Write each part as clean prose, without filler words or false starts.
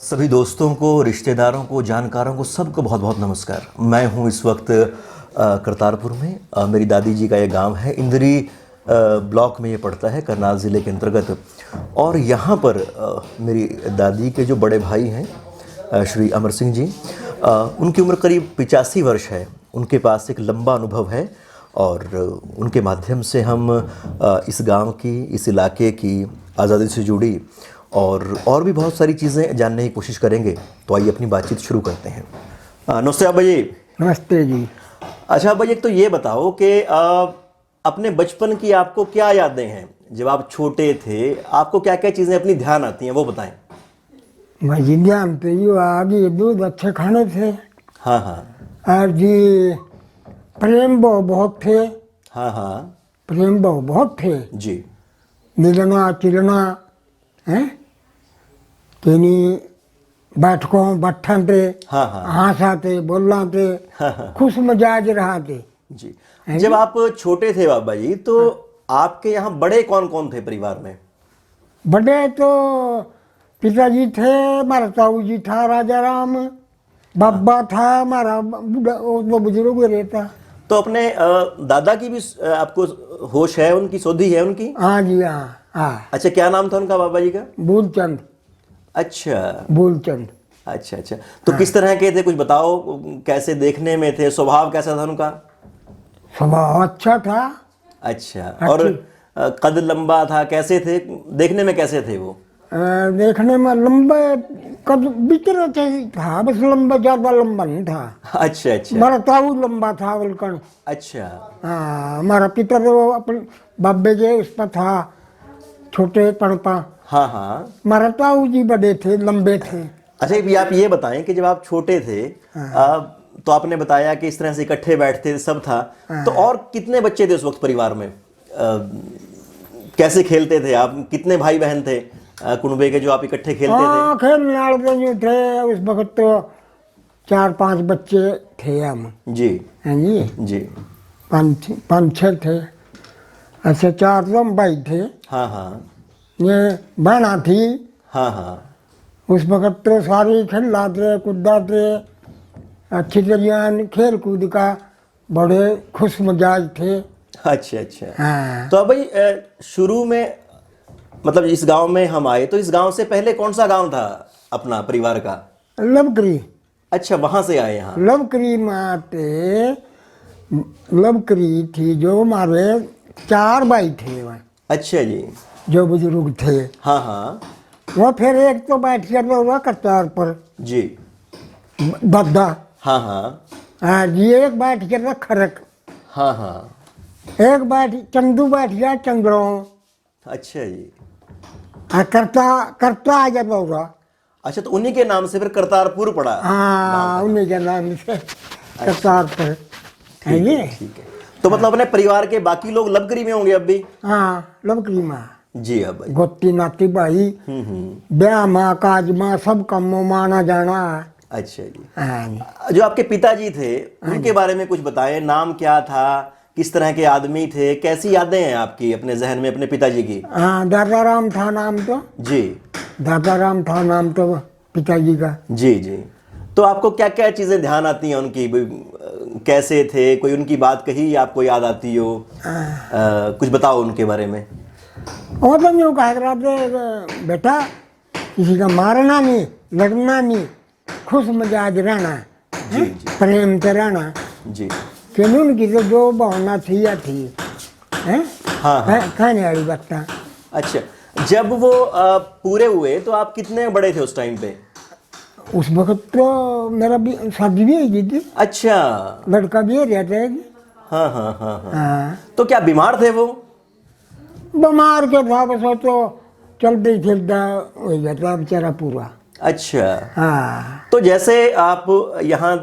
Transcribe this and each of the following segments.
सभी दोस्तों को, रिश्तेदारों को, जानकारों को, सबको बहुत बहुत नमस्कार। मैं हूं इस वक्त करतारपुर में। मेरी दादी जी का ये गांव है, इंदरी ब्लॉक में ये पड़ता है, करनाल ज़िले के अंतर्गत। और यहाँ पर मेरी दादी के जो बड़े भाई हैं श्री अमर सिंह जी, उनकी उम्र करीब 85 वर्ष है। उनके पास एक लंबा अनुभव है और उनके माध्यम से हम इस गांव की, इस इलाके की आज़ादी से जुड़ी और भी बहुत सारी चीज़ें जानने की कोशिश करेंगे। तो आइए अपनी बातचीत शुरू करते हैं। नमस्ते अब्बा जी। नमस्ते जी। अच्छा अब्बा जी, एक तो ये बताओ कि अपने बचपन की आपको क्या यादें हैं? जब आप छोटे थे आपको क्या क्या चीज़ें अपनी ध्यान आती हैं, वो बताएं। मैं जी ध्यान पे जो आगे दूध अच्छे खाने थे। हाँ हाँ। और जी प्रेम भाव बहुत थे। हाँ हाँ प्रेम भाव बहुत थे जी। मिलना चिलना है तेनी बैठकों बट्ठन पे हाँ हाँ हंसाते बोलना थे, खुश मिजाज रहाते जी। जब आप छोटे थे बाबा जी, तो आपके यहाँ बड़े कौन कौन थे परिवार में? बड़े तो पिताजी थे, हमारा ताऊ जी था राजा राम, बाबा था हमारा बूढ़ा, वो बुजुर्ग रहता। तो अपने दादा की भी आपको होश है, उनकी सोधी है उनकी? हाँ जी हाँ हाँ। अच्छा, क्या नाम था उनका बाबा जी का? भूलचंद। अच्छा भूलचंद। अच्छा अच्छा। तो किस तरह के थे, कुछ बताओ। कैसे देखने में थे, स्वभाव कैसा था उनका? स्वभाव अच्छा था। अच्छा। और कद लंबा था, कैसे थे देखने में, कैसे थे वो? देखने में लंबे कद बितर था, बस लंबा, ज्यादा लंबा नहीं था। अच्छा अच्छा। हमारा ताऊ लंबा था बलकन। अच्छा। हाँ, हमारा पिता तो अपने बाबे के उस पर था, छोटे पड़ता। हाँ हाँ। हमारा ताऊ जी बड़े थे, लंबे थे। अच्छा, अभी आप ये बताएं कि जब आप छोटे थे तो आपने बताया कि इस तरह से इकट्ठे बैठते थे, सब था। तो और कितने बच्चे थे उस वक्त परिवार में? कैसे खेलते थे आप? कितने भाई बहन थे कुनबे के जो आप इकट्ठे खेलते थे? खेलने वाले जो थे उस वक्त तो 4-5 बच्चे थे हम। जी हैं जी। जी। 5-6 थे। अच्छा, 4 तो हम भाई थे। हाँ हाँ ये बहना थी। हाँ हाँ। उस वक्त तो सारे खेलाते कूदाते, अच्छी तरह खेल कूद का बड़े खुश मिजाज थे। अच्छा अच्छा। हाँ। तो अब भाई शुरू में, मतलब इस गांव में हम आए तो इस गांव से पहले कौन सा गांव था अपना परिवार का? लवकरी। अच्छा, वहां से आए यहाँ। लवकरी माते लवकरी थी, जो हमारे 4 भाई थे वहाँ, अच्छा जी। जो बुजुर्ग थे। हाँ हाँ वो फिर एक तो बैठ गया हुआ करतार पर जी। बद्दा। हाँ हाँ हाँ जी, एक बैठ गया था खरक, हाँ हाँ। एक बैठ चंदू बैठ गया चंद्रों। अच्छा जी। करता करता आ जाता होगा। अच्छा, तो उन्हीं के नाम से फिर करतारपुर पड़ा। हाँ, उन्हीं के नाम से करतार पर है ये। ठीक है। तो मतलब अपने परिवार के बाकी लोग लवकरी में होंगे अब भी? हाँ, लवकरी माँ जी। अब भाई गोती नाती भाई, ब्याह माँ काज माँ सब कमों माना जाना। अच्छा जी। हाँ। जो आपके पिताजी थे उनके बारे में कुछ बताएं। नाम क्या था, किस तरह के आदमी थे, कैसी यादें हैं आपकी अपने जहन में अपने पिताजी की? हाँ, दादा राम था नाम तो। जी। दादा राम था नाम तो पिताजी का। जी जी। तो आपको क्या क्या चीज़ें ध्यान आती हैं उनकी? कैसे थे, कोई उनकी बात कही आपको याद आती हो? कुछ बताओ उनके बारे में। वो तो यूँ कह रहा थे, बेटा किसी का मारना नहीं, लड़ना नहीं, खुश मिजाज रहना, जी जी प्रेम से रहना। जी। कि उनकी तो जो भावना थी या थी है। हाँ हाँ। कहने वाली बात था। अच्छा, जब वो पूरे हुए तो आप कितने बड़े थे उस टाइम पे? उस वक्त तो मेरा भी शादी भी हुई थी। अच्छा। लड़का भी रहता है। हाँ हाँ हाँ हाँ। हाँ, तो क्या बीमार थे वो? बीमार के था, बस वो तो चलते ही चलता हो जाता बेचारा पूरा। अच्छा। हाँ तो जैसे आप यहाँ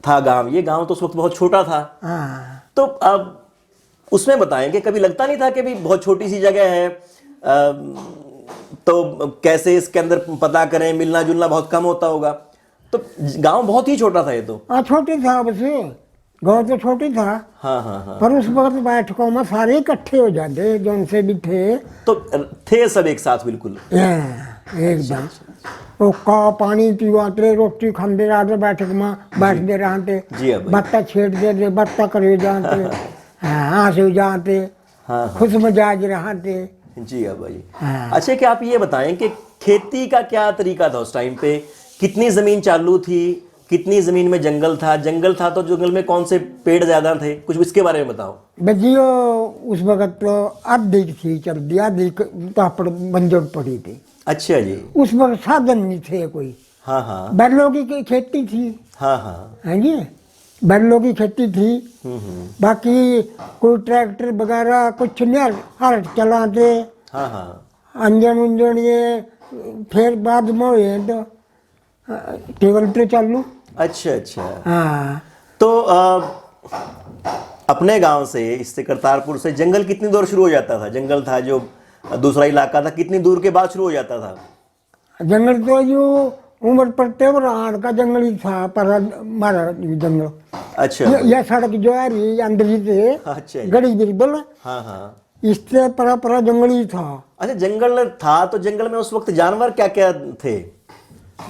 था गांव, ये गांव तो उस वक्त बहुत छोटा था। हाँ। तो अब उसमें बताएं कि कभी लगता नहीं था कि भी बहुत छोटी सी जगह है, तो कैसे इसके अंदर पता करें, मिलना जुलना बहुत कम होता होगा। तो गांव बहुत ही छोटा था ये तो। हाँ, छोटी था बस, गाँव तो छोटी था। हाँ हाँ हाँ। पर उस वक्त बैठकों में सारे इकट्ठे हो जाते जो उनसे भी थे। तो थे सब एक साथ बिल्कुल? एकदम। ओका पानी पीवाते रोटी खाते रहते बैठक में बैठते रहते जी अब बत्ता छेड़ते थे बत्ता करे जाते हंसे जाते हाँ खुश मजाज रहते जी अब भाई। हाँ। अच्छा कि आप ये बताएं कि खेती का क्या तरीका था उस टाइम पे, कितनी जमीन चालू थी, कितनी जमीन में जंगल था तो जंगल में कौन से पेड़ ज्यादा थे, कुछ इसके बारे में बताओ। बजियो उस वक्त तो अधिक थी चलती अधिक पापड़ बंजर पड़ी थी। अच्छा जी। उस वक्त साधन नहीं थे कोई, हाँ हाँ बैलों की खेती थी हाँ हाँ। है जी, बैलों की खेती थी। बाकी कोई ट्रैक्टर वगैरह कुछ नहीं, हर चलाते हाँ हाँ अंजन उंजन ये फिर बाद में हुए तो टेबल पे चालू। अच्छा अच्छा। हाँ तो अपने गांव से इससे करतारपुर से जंगल कितनी दूर शुरू हो जाता था, जंगल था जो दूसरा इलाका था कितनी दूर के बाद शुरू हो जाता था। जंगल तो जो उम्र पड़ते और आड़ का जंगल ही था पर हमारा जंगल। अच्छा यह सड़क जो है रही अंदर ही से अच्छा जी। गड़ी बिरबल हाँ हाँ। इससे परा जंगल ही था। अच्छा जंगल था तो जंगल में उस वक्त जानवर क्या क्या थे।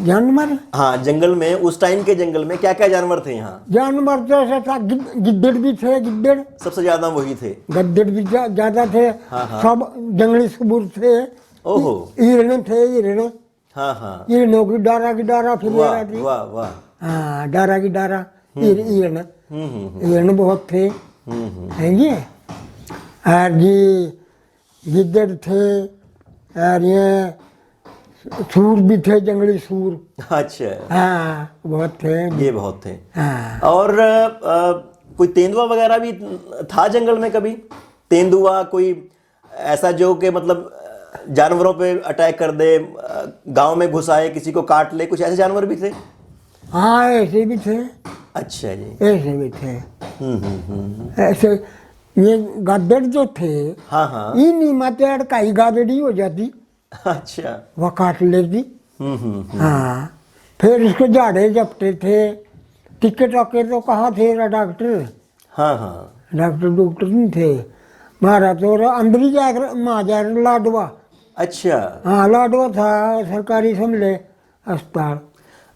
जानवर हाँ जंगल में उस टाइम के जंगल में क्या क्या जानवर थे यहाँ। जानवर तो ऐसा था गिद्दड़ भी थे, गिद्दड़ सबसे ज्यादा वही थे। गद्दड़ भी ज्यादा थे। हाँ। सब जंगली सबूर थे। ओहो। हिरण थे, हिरण हाँ हाँ। हिरणों की डारा फिर वाह रहती। वाह वाह। हाँ डारा की डारा हिरण हिरण बहुत थे हैं जी। और ये गिद्दड़ थे और ये सूर भी थे, जंगली सूर। अच्छा हाँ बहुत थे। ये बहुत थे। हाँ और कोई तेंदुआ वगैरह भी था जंगल में कभी, तेंदुआ कोई ऐसा जो कि मतलब जानवरों पे अटैक कर दे, गांव में घुस आए किसी को काट ले, कुछ ऐसे जानवर भी थे। हाँ ऐसे भी थे। अच्छा जी। ऐसे भी थे। ऐसे ये गद्दड़ जो थे हाँ हाँ। इन्हीं माते अड़काई गादड़ी हो जाती, अच्छा। वह काट लेती। हम्म। हाँ फिर उसको झाड़े झपटे थे। टिकट आके तो कहाँ थे डॉक्टर, हाँ हाँ। डॉक्टर नहीं थे। मारा तो अंदर ही जाकर महाजार लाडवा। अच्छा। हाँ लाडवा था सरकारी समझे अस्पताल।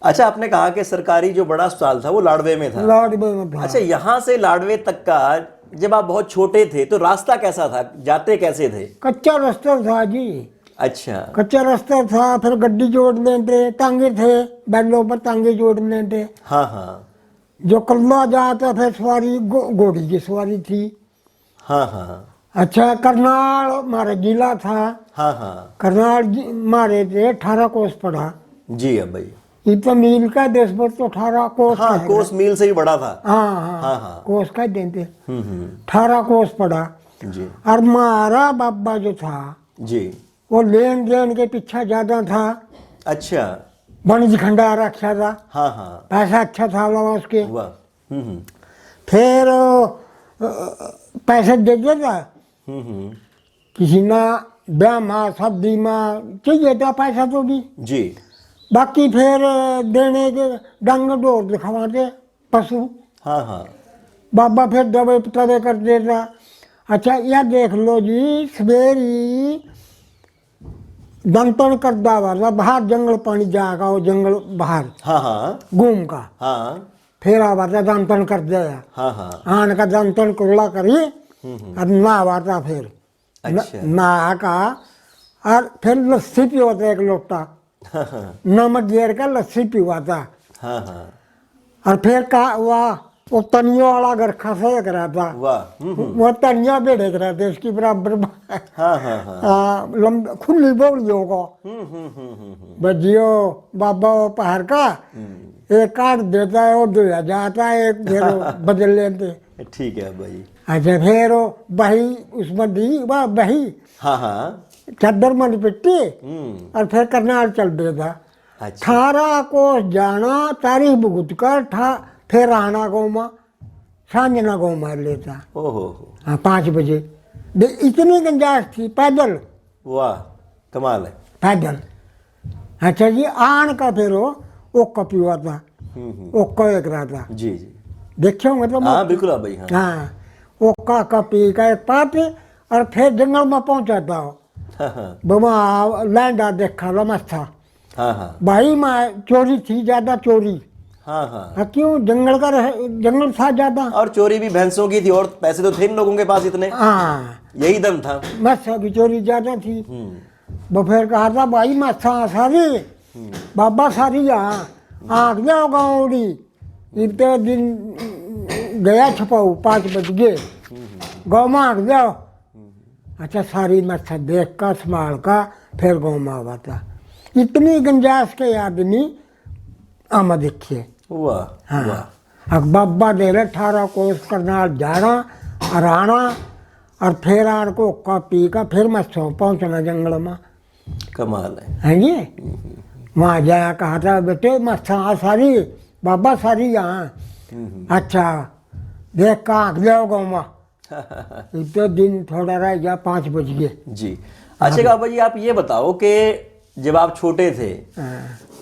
अच्छा आपने कहा कि सरकारी जो बड़ा अस्पताल था वो लाडवे में था। लाडवे में था। अच्छा यहाँ से लाडवे तक का जब आप बहुत छोटे थे तो रास्ता कैसा था, जाते कैसे थे। कच्चा रास्ता था जी। अच्छा। कच्चा रास्ता था, फिर गड्डी जोड़ लेते, टांगे थे बैलों पर टांगे जोड़ लेते। हाँ हाँ। जो कल्ला जाता फिर सवारी घोड़ी की सवारी थी। हाँ हाँ। अच्छा करनाल हमारा जिला था। हाँ हाँ। करनाल मारे थे 18 कोस पड़ा। जी अब भाई। ये तो मील का देश पर तो 18 कोस हाँ का है। कोस मील से भी बड़ा था। हाँ हाँ, हाँ हाँ। कोस का देते। हम्म। 18 कोस पड़ा। जी और हमारा बाबा जो था जी। वो लेन देन के पीछे ज्यादा था। अच्छा। वणिज खंडार रखा था, हाँ हाँ। पैसा अच्छा था वाला उसके। वाह। फिर पैसे दे देता किसी ना ब्याह माँ शादी माँ चाहिए था पैसा तो भी। जी। बाकी फिर देने के डंग डोर दिखवाते पशु। हाँ हाँ। बाबा फिर दबे तबे कर देता। अच्छा यह देख लो जी सवेरी दंतन कर दावा था बाहर जंगल पानी जाएगा वो जंगल बाहर हाँ हाँ। घूम का हाँ फिर आवा था दंतन कर दिया। हाँ हाँ। आन का दंतन कुल्ला करिए और नहावा था फिर अच्छा। नहा का और फिर लस्सी पीवाता एक लोटा हाँ नमक घेर का लस्सी पीवाता। हाँ हाँ। और फिर का वाह वो तनिया वाला घर खसा करा था। वाह। वो तनिया बेड़े करा थे इसकी बराबर। हाँ हाँ हाँ। खुली बोलियों को बजियो बाबा वो पहाड़ का एक काट देता है वो धोया जाता है, एक फिर वो बदल लेते। ठीक है भाई। अच्छा फिर वो बही उसमें दी वाह बही हाँ हाँ। चादर में पिट्टी और फिर करनाल चल देता। अच्छा। 18 कोस जाना तारीख भुगत कर फिर आना गाँव में सांजना गाँव मार लेता। ओहो। हाँ 5 बजे। इतनी गंजाइश थी पैदल। वाह कमाल है। पैदल। अच्छा जी आन का फिर वो ओक्का पीवा था। ओक्का एक रहा था। जी जी। देखे होंगे तो। हाँ बिल्कुल भाई। हाँ हाँ ओक्का का पी का एक पाप और फिर जंगल में पहुंचा था। हाँ हाँ। बमा लैंडा देखा लो मस्त था। हाँ हाँ भाई माँ चोरी थी ज्यादा, चोरी। हाँ हाँ। हाँ, क्यों? जंगल था ज्यादा। और चोरी भी भैंसों की थी, और पैसे तो थे इन लोगों के पास इतने, हाँ, यही दम था। बस अभी चोरी ज्यादा थी। वो फिर कहा था भाई मस्सा सारी बाबा सारी यहाँ आँख जाओ गाँवड़ी। इतने दिन गया छपाऊ 5 बज गए, गाँव में आँख जाओ। अच्छा, सारी मस्सा देख का संभाल का फिर गाँव में आवा था। इतनी गंजाइश के आदमी आमा देखिए। वाह हाँ, वाह। अब बाबा दे रहे 18 कोस करनाल जाना और आना, और फिर आन को का पी का फिर मस्सों पहुँचना जंगल में। कमाल है। हैं जी? वहाँ जाया कहा था बेटे मस्सा सारी बाबा सारी यहाँ। अच्छा, देख का आँख जाओ गाँव में। इतने दिन थोड़ा रह गया, 5 बज गए। जी। अच्छा बाबा जी, आप ये बताओ कि जब आप छोटे थे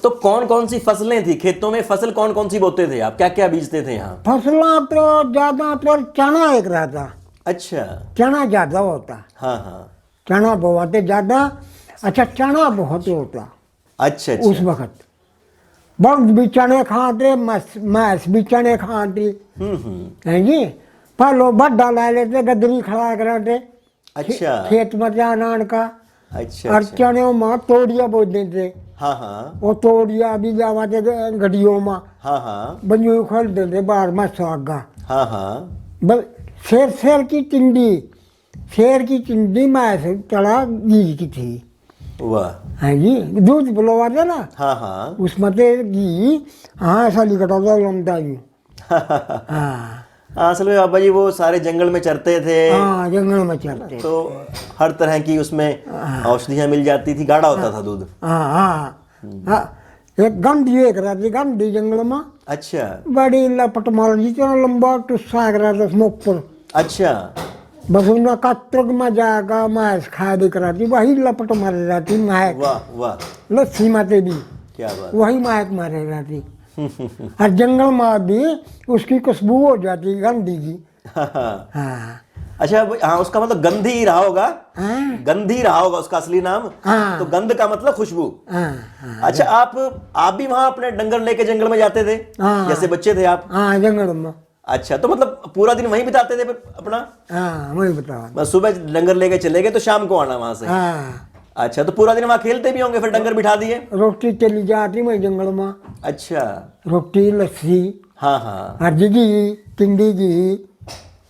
तो कौन कौन सी फसलें थी खेतों में? फसल कौन कौन सी बोते थे आप? क्या क्या बीजते थे यहाँ? फसला तो ज्यादा पर चना एक रहता। अच्छा। चना ज्यादा होता, हाँ हाँ। चना बोवाते ज्यादा। अच्छा, चना बहुत होता अच्छा अच्छा। उस वक्त। बर्द भी चने खाते, मैस भी चने खाती। है जी? पर लोग बड्डा ला लेते, गदरी खड़ा कराते अच्छा खेत में जानान का। अच्छा और अच्छा। चने में तोड़िया बोल देते। हाँ हाँ वो तोड़िया भी जावाते गड्डियों में हाँ हाँ बंजू खोल देते बाहर में स्वागा। हाँ हाँ। बस शेर की चिंडी, शेर की चिंडी में से चढ़ा घी की थी। वाह। है जी? दूध बुलवाते ना, हाँ हाँ। उसमें से घी हाँ ऐसा लिखा था लमदा यूं। हाँ हाँ, असल में बाबा जी वो सारे जंगल में चरते थे, हाँ, जंगल में चलते। तो हर तरह की उसमें औषधियाँ मिल जाती थी, गाढ़ा होता था दूध। हाँ हाँ हाँ। एक गंधी एक रहती, गंधी जंगल में अच्छा बड़ी लपट मार जितना लंबा टुस्सा एक रहता उसमें ऊपर। अच्छा। बस उन्हें कत्रक में जाकर मैस खा दिख रही, वही लपट मारे रहती महक। वाह वाह, लस्सी माते भी क्या बात। वही महक मारे रहती। और जंगल में भी उसकी खुशबू हो जाती गंधी की। हाँ। हाँ अच्छा हाँ, उसका मतलब गंधी ही रहा होगा। हाँ गंधी रहा होगा उसका असली नाम। हाँ। तो गंध का मतलब खुशबू। हाँ हाँ अच्छा, आप भी वहां अपने डंगर लेके जंगल में जाते थे हाँ। जैसे बच्चे थे आप? हाँ, जंगल में। अच्छा, तो मतलब पूरा दिन वहीं बिताते थे फिर अपना? हाँ, वही बताओ। बस सुबह डंगर लेके चले गए तो शाम को आना वहां से। हाँ, अच्छा, तो पूरा दिन वहां खेलते भी होंगे फिर डंगर बिठा दिए? रोटी चली जाती मैं जंगल में। अच्छा। रोटी लस्सी हाँ हाँ। हर घी टिंडी घी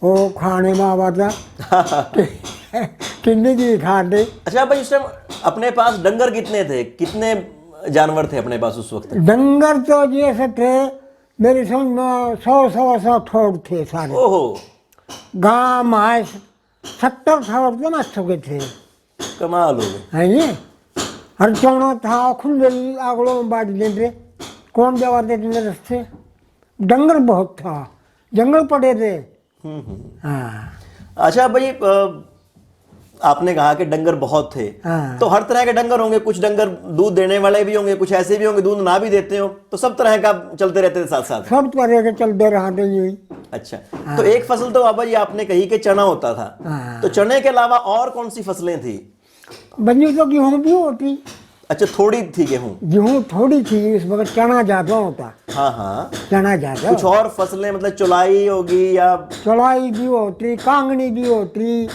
वो खाने में आवा था। टिंडी घी खाते। अच्छा भाई, उस टाइम अपने पास डंगर कितने थे, कितने जानवर थे अपने पास उस वक्त? डंगर तो जैसे थे मेरी समझ में 100 ठोड़ थे सारे। ओहो, गाँव में 70 ठोड़ तो मस्त के थे। कमाल हो गए। है ये? हर चौना था खुले आगलों में बांट देते, कौन जवाते थे रस्ते। डंगर बहुत था, जंगल पड़े थे। हाँ अच्छा भाई, आपने कहा कि डंगर बहुत थे, हाँ। तो हर तरह के डंगर होंगे, कुछ डंगर दूध देने वाले भी होंगे, कुछ ऐसे भी होंगे दूध ना भी देते हो, तो सब तरह का चलते रहते थे साथ साथ? सब तरह के चलते रहा थे यही। अच्छा, तो एक फसल तो बाबा जी आपने कही कि चना होता था, हाँ। तो चने के अलावा और कौन सी फसलें थी? बनी तो गेहूँ भी होती। अच्छा, थोड़ी थी गेहूं? गेहूँ थोड़ी थी, इस वक्त चना ज्यादा होता। हाँ हाँ। चना ज्यादा। कुछ और फसलें मतलब चौलाई होगी या? चौलाई भी होती, कांगनी भी होती।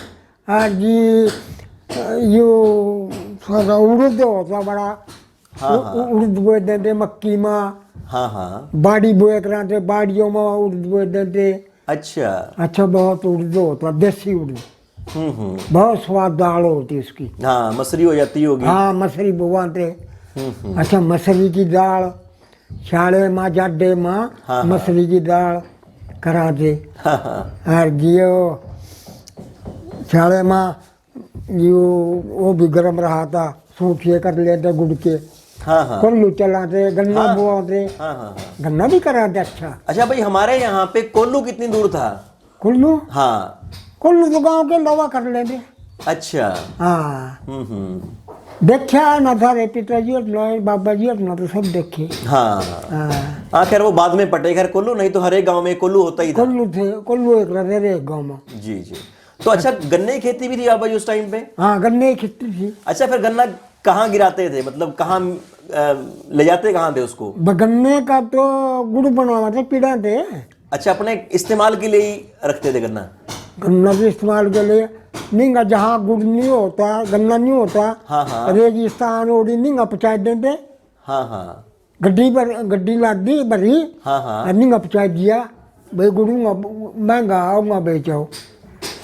जी यो थोड़ा उड़द होता बड़ा। हाँ, हाँ। उड़द बोए देते मक्की में। हाँ हाँ। बाड़ी बोए कराते, बाड़ियों में उड़द बोए देते। अच्छा। अच्छा, बहुत उड़द होता, देसी उड़द। बहुत स्वाद दाल होती उसकी। हाँ, मसरी हो जाती होगी। हाँ, मसरी बोवाते। अच्छा, मसरी की दाल छाड़े माँ जाडे माँ हाँ। मसरी की दाल कराते। हाँ हाँ। और जियो छाड़े माँ यो वो भी गर्म रहा था, सूखिए कर लेते गुड़ के। हाँ हाँ। कोल्लू चलाते, गन्ना हाँ। बोआते। हाँ हाँ हाँ। गन्ना भी कराते। अच्छा, अच्छा भाई, हमारे यहाँ पे कोल्लू कितनी दूर था? कुल्लू हाँ। कुल्लू तो गाँव के दवा कर लेते। अच्छा। हाँ, हम्म। देखा ना था रे पिताजी और ना बाबा जी और ना तो सब देखे। हाँ हाँ, हाँ, खैर वो बाद में पटे, खैर कोल्लू नहीं तो हर एक गाँव में कोल्लू होता ही था। कुल्लू थे, कुल्लू एक रहते रे एक गाँव में। जी जी। तो अच्छा, गन्ने की खेती भी थी बाबा जी उस टाइम पे? हाँ, गन्ने की खेती थी। अच्छा, फिर गन्ना कहाँ गिराते थे, मतलब कहाँ ले जाते कहाँ थे उसको? गन्ने का तो गुड़ बनवा थे, पीड़ा थे। अच्छा, अपने इस्तेमाल के लिए ही रखते थे गन्ना? गन्ना के इस्तेमाल के लिए नहीं, जहाँ गुड़ नहीं होता, गन्ना नहीं होता, हाँ हाँ रेगिस्तान ओडी नहीं पहुँचा देते। हाँ हाँ गड्डी लाद दी भरी, हाँ हाँ। नहीं पहुँचा दिया, भाई गुड़ूंगा महंगा आऊंगा बेचो।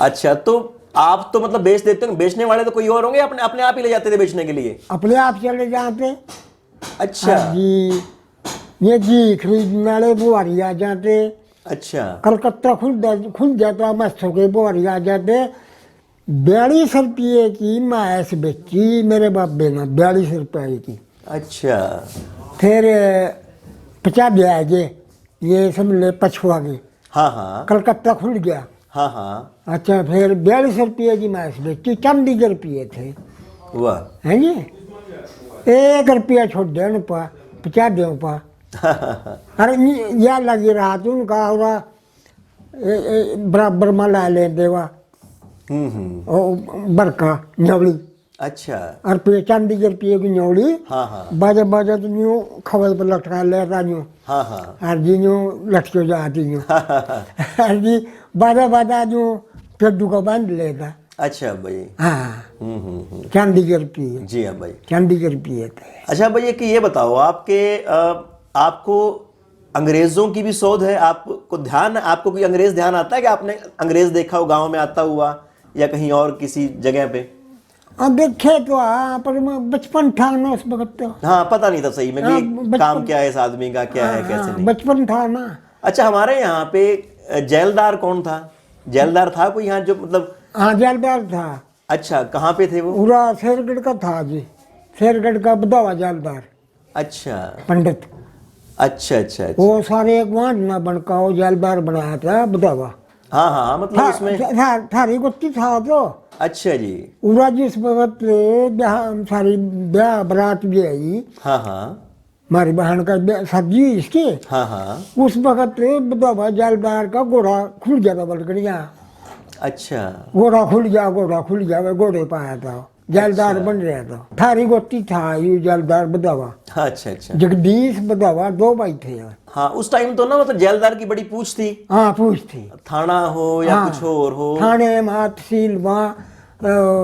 अच्छा, तो आप तो मतलब बेच देते हो, बेचने वाले तो कोई और होंगे, अपने अपने आप ही ले जाते थे बेचने के लिए? अपने आप चले जाते। अच्छा जी, ये जी खरीदने वाले बुआरी आ जाते। अच्छा कलकत्ता खुल जाता, मस्त हो गए, बुआरी आ जाते। 42 रुपये की मैस बेची मेरे बाबे ने, 42 रुपये की। अच्छा फिर 50 ब्याह गए, ये समझ ले पछुआ गए। हाँ हाँ कलकत्ता खुल गया। हाँ हाँ। अच्छा, फिर 42 रुपये की मैस बेची, चांदी के रुपये थे। वाह। है जी, 1 रुपया छोड़ दे न पा, 50 दे पा। अरे यह लगी रहा तू उनका, और बराबर में ला ले देवा बरका न्यौली। अच्छा। और फिर चांदी के रुपये की न्यौली। हाँ हाँ बाजा बाजा तो न्यू खबर पर लटका लेता न्यू। हाँ हाँ और जी न्यू लटके जाती न्यू। और जी बाजा बाजा न्यू पेड्डू का बांध लेता। अच्छा भाई। हाँ, चांदी के रुपये। जी हाँ भाई, चांदी के रुपये थे। अच्छा भैया कि ये बताओ, आपको अंग्रेजों की भी शोध है, आपको ध्यान, आपको कोई अंग्रेज ध्यान आता है कि आपने अंग्रेज देखा हो गांव में आता हुआ, या कहीं और किसी जगह पे? अब देखे तो पर मैं बचपन था ना उस वक्त तो। हाँ, पता नहीं था सही में कि काम क्या है इस आदमी का, क्या है कैसे नहीं। बचपन था ना। अच्छा, हमारे यहाँ पे जेलदार कौन था? जेलदार था कोई यहाँ जो मतलब? हाँ, जालदार था। अच्छा, कहाँ पे थे वो? पूरा शेरगढ़ का था जी, शेरगढ़ का बदावा जालदार अच्छा पंडित। अच्छा अच्छा अच्छा। वो सारे एक वांड ना बनका वो जालदार बनाया था बदावा। हाँ हाँ, मतलब इसमें थारी गुत्ती था तो। अच्छा जी। पूरा जिस वक्त सारी ब्याह बारात भी आई, हाँ हाँ हमारी बहन का शादी हुई इसकी, हाँ हाँ। उस वक्त बदावा जालदार का घोड़ा खुल गया था बलगड़िया। अच्छा घोड़ा खुल गया, वे घोड़े पाया था, जालदार बन रहा था। थारी गोती था यू जालदार बदावा। अच्छा अच्छा। जगदीश बदावा 2 भाई थे। हाँ, उस टाइम तो ना मतलब जेलदार की बड़ी पूछ थी। हाँ, पूछ थी। थाना हो या हाँ, कुछ और हो, थाने में तहसील वहाँ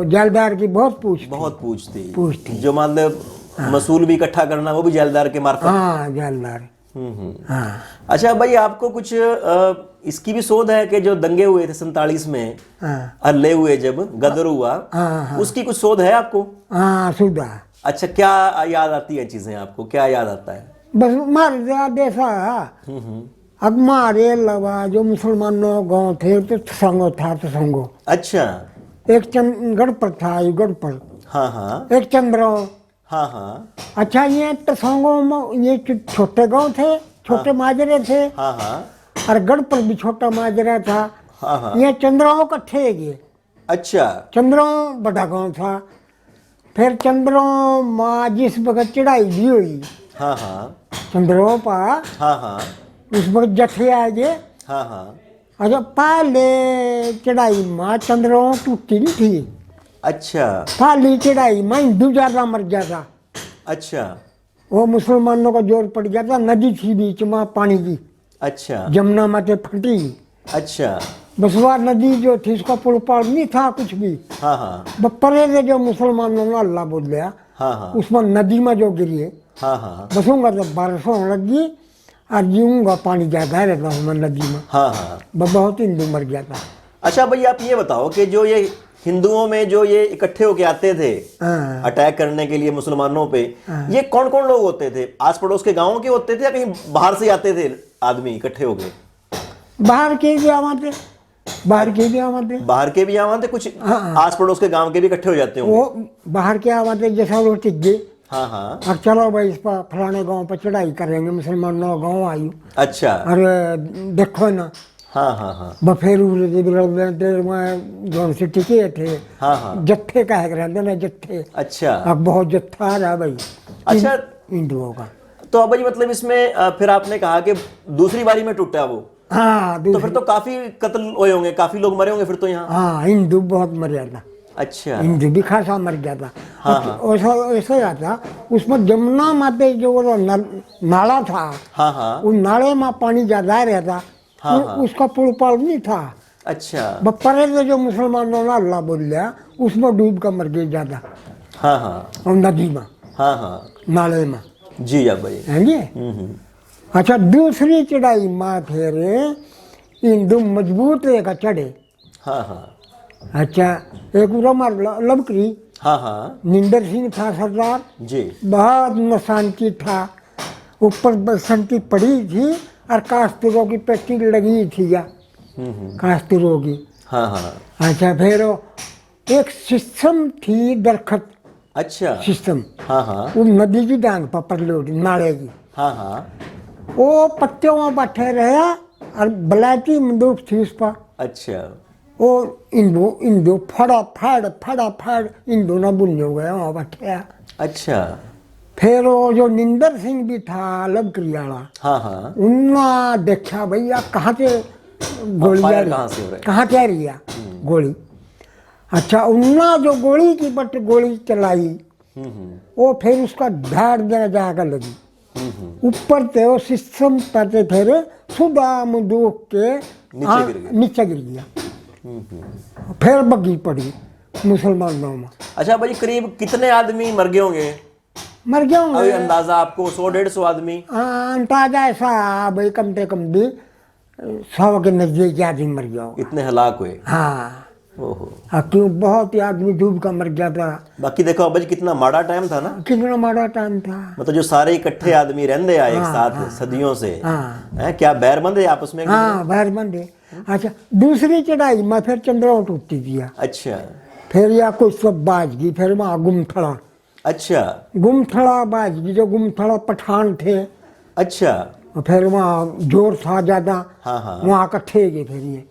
जालदार की बहुत पूछ थी। बहुत पूछ थी। जो मतलब मसूल भी इकट्ठा करना वो भी जेलदार के मार्फत। हाँ, जालदार। हाँ। अच्छा भाई, आपको कुछ इसकी भी शोध है कि जो दंगे हुए थे 47 में, हाँ हल्ले हुए जब गदर हुआ, हाँ उसकी कुछ शोध है आपको? हाँ, सुधा। अच्छा, क्या याद आती है चीजें आपको, क्या याद आता है? बस मार देसा। अब मारे अलावा जो मुसलमानों गाँव थे तो तसंगो था, तसंगो। अच्छा। एक गढ़पुर था, ये गढ़पुर। हाँ हाँ एक चंद्रो। हाँ हाँ अच्छा, ये तसंगों में ये छोटे गांव थे, छोटे माजरे थे। हाँ हाँ और गढ़ पर भी छोटा माजरा था। हाँ हाँ। ये चंद्रों इकट्ठे गए। अच्छा। चंद्रों बड़ा गांव था। फिर चंद्रों माँ जिस वक्त चढ़ाई भी हुई, हाँ हाँ चंद्रों पा हाँ हाँ उस वक्त जथे आ गए। हाँ हाँ। अच्छा, पहले चढ़ाई माँ चंद्रों टूटी नहीं थी। अच्छा पहली चढ़ाई में हिंदू ज्यादा मर जाता। अच्छा वो मुसलमानों का जोर पड़ गया था, नदी थी बीच में पानी की, अच्छा जमुना माते फटी। अच्छा। बसवा नदी जो थी उसका पुल पार नहीं था कुछ भी। हाँ हाँ परे से जो मुसलमानों ने अल्लाह बोल दिया, हाँ हाँ उसमें नदी में जो गिरी, हाँ हाँ बसूंगा तो बारिश होने लगी और जीऊँगा पानी ज़्यादा रहता हूँ मैं नदी में। हाँ हाँ। बहुत हिंदू मर गया था। अच्छा भाई, आप ये बताओ कि जो ये हिंदुओं में जो ये इकट्ठे होके आते थे हाँ। अटैक करने के लिए मुसलमानों पे, ये कौन कौन लोग होते थे? आस पड़ोस के गांवों के होते थे या कहीं बाहर से आते थे आदमी इकट्ठे होके? बाहर के भी आवाते, बाहर के भी आवाते। बाहर के भी आवाते, कुछ आस पड़ोस के गांव के भी इकट्ठे हो जाते होंगे? वो बाहर के आवाते, जैसा वो टिक गए। हाँ हाँ। अब चलो भाई इस पर फलाने गांव पर चढ़ाई करेंगे, मुसलमानों गांव आई। अच्छा। और देखो ना, हाँ हाँ हाँ बफेरू में जौन से टिके थे। हाँ हाँ। जत्थे का है ना, जत्थे। अच्छा। अब बहुत जत्था आ रहा भाई। अच्छा, हिंदुओं का। तो अब भाई मतलब इसमें फिर आपने कहा कि दूसरी बारी में टूटा वो, हाँ, तो फिर तो काफी कत्ल हुए होंगे, काफी लोग मरे होंगे फिर तो यहाँ। हाँ, हिंदू बहुत मर्यादा। अच्छा हिंदू भी खासा मर गया था। हाँ, ऐसा ऐसा हुआ था, उसमें जमुना माते जो वो नाला था, हाँ हाँ उस नाले में पानी ज्यादा रहता, उसका पुल पाल नहीं था। अच्छा परे से जो मुसलमानों ने अल्लाह बोल लिया, उसमें डूब कर मर गए ज्यादा, हाँ हाँ और नदी में, हाँ हाँ नाले में, जी अब्बा जी। है ये। अच्छा, दूसरी चढ़ाई में फिर हिंदू मजबूत एक चढ़े। हाँ हाँ अच्छा, एक उमर लबकरी, हाँ हाँ निंदर सिंह था सरदार, जी बहुत नशांति था, ऊपर बसंती पड़ी थी और कास्तूरों की पट्टी लगी थी, या कास्तूरों की। हाँ हाँ अच्छा, फिर एक सिस्टम थी दरखत अच्छा सिस्टम, हाँ हाँ वो नदी की डांग पर पटलोटी नाले की, हाँ हाँ वो पत्तियों में बैठे रहा और बलाती बंदूक थी उस पर। अच्छा वो इंदो फड़ा इन दोनों बुल्ले हो गए वहाँ बैठे। अच्छा फिर वो जो निंदर सिंह भी था लबकरी वाला, हाँ हाँ उन्ना देखा भैया कहाँ से गोली आ फायर रही, कहाँ से हो रहा है? कहाँ से आ रही है गोली। अच्छा, उन्ना जो गोली की बट गोली चलाई, वो फिर उसका धाड़ दे जाकर लगी ऊपर से, वो सिस्टम पर से फिर सुधा मुदूक के नीचे गिर गया। फिर बग्गी पड़ी मुसलमानों में। अच्छा भाई, करीब कितने आदमी मर गए होंगे मर गया अभी अंदाजा आपको? 100-150 आदमी? अंदाजा ऐसा भाई, कम से कम भी 100 के नजदीक आदमी मर गया होगा। इतने हलाक हुए? हाँ, ओहो। क्यों बहुत ही आदमी डूब कर मर गया था। बाकी देखो अब्बा जी, कितना माड़ा टाइम था ना, कितना माड़ा टाइम था। मतलब जो सारे इकट्ठे आदमी रहते आए एक साथ सदियों से, हैं क्या बैरबंद है आपस में? हाँ, बैरबंद है। अच्छा, दूसरी चढ़ाई में फिर चंद्रवट उठती दिया, अच्छा फिर या कोई सब बाजगी, फिर वहाँ गुमथड़ा, अच्छा गुमथड़ा बाजगी, जो गुमथड़ा पठान थे, अच्छा फिर वहाँ जोर था ज्यादा, हाँ हाँ वहाँ इकट्ठे गए फिर ये।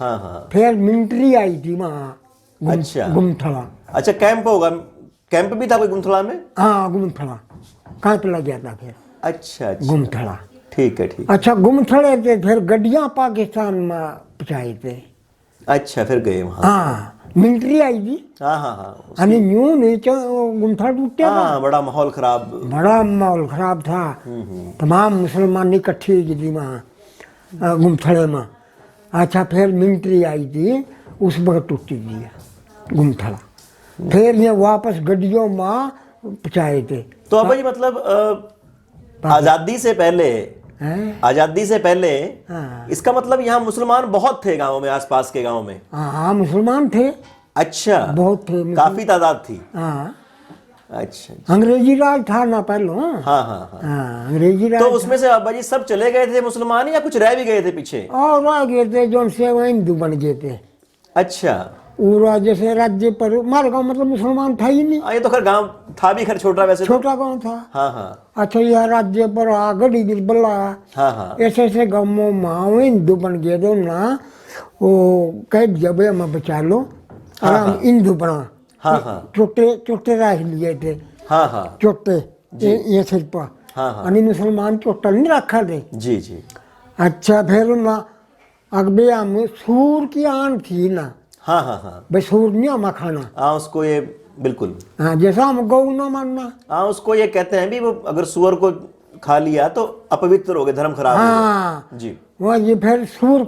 हाँ हाँ फिर मिलिट्री आई थी वहाँ अच्छा गुमथड़ा। अच्छा, कैंप होगा, कैंप भी था कोई गुमथड़ा में? हाँ, गुमथड़ा कैंप लग गया था फिर, अच्छा अच्छा, गुमथड़ा। ठीक है ठीक। अच्छा, गुमथड़े थे, फिर गड्डियाँ पाकिस्तान में पहुँचाए थे। अच्छा, फिर गए वहाँ? हाँ, मिलिट्री आई थी, हाँ हाँ हाँ यानी यूं नीचे गुमथड़ा टूटे था, हाँ, बड़ा माहौल खराब। बड़ा माहौल खराब था। तमाम मुसलमान इकट्ठी हुई थी वहाँ गुमथड़े में। अच्छा, फिर मिलिट्री आई थी, उस वक्त टूटी थी गुमथड़ा। फिर ये वापस गड्डियों में पहुँचाए थे। तो अब्बा जी मतलब आज़ादी से पहले, हैं? आज़ादी से पहले हाँ। इसका मतलब यहाँ मुसलमान बहुत थे गांव में, आसपास के गांव में? हाँ, मुसलमान थे, अच्छा, बहुत थे काफी तादाद थी। हाँ, अच्छा अंग्रेजी राज था ना पहले। हाँ हाँ हाँ। हाँ, अंग्रेजी राज तो उसमें से अब्बा जी सब चले गए थे मुसलमान, या कुछ रह भी गए थे पीछे? और रह गए थे जो से वो हिंदू बन गए थे। अच्छा, पूरा जैसे राज्य पर हमारे गाँव मतलब मुसलमान था ही नहीं, ये तो खैर गांव था भी खैर छोटा वैसे तो। छोटा गाँव था। हाँ हाँ अच्छा, यह राज्य पर गढ़ी बिरबला, हाँ हाँ ऐसे ऐसे गाँवों में हिंदू बन गए थे ना, वो कह दिया भाई हमें बचा लो, और हम हिंदू बना। हाँ हाँ चोटे चोटे रख लिए थे, हाँ हाँ चोटे ये सिर पर, हाँ हाँ यानी मुसलमान चोटा नहीं रखा थे। जी जी। अच्छा, फिर ना अगबे हम सूर की आन थी ना, हाँ हाँ हाँ भाई सूर नहीं हमें खाना। हाँ, उसको ये बिल्कुल, हाँ, जैसा हम गौ ना मानना। हाँ उसको ये कहते हैं भी, वो अगर सुअर को खा लिया तो अपवित्र हो गए, धर्म खराब हो हाँ, गया। जी वहाँ ये फिर सूर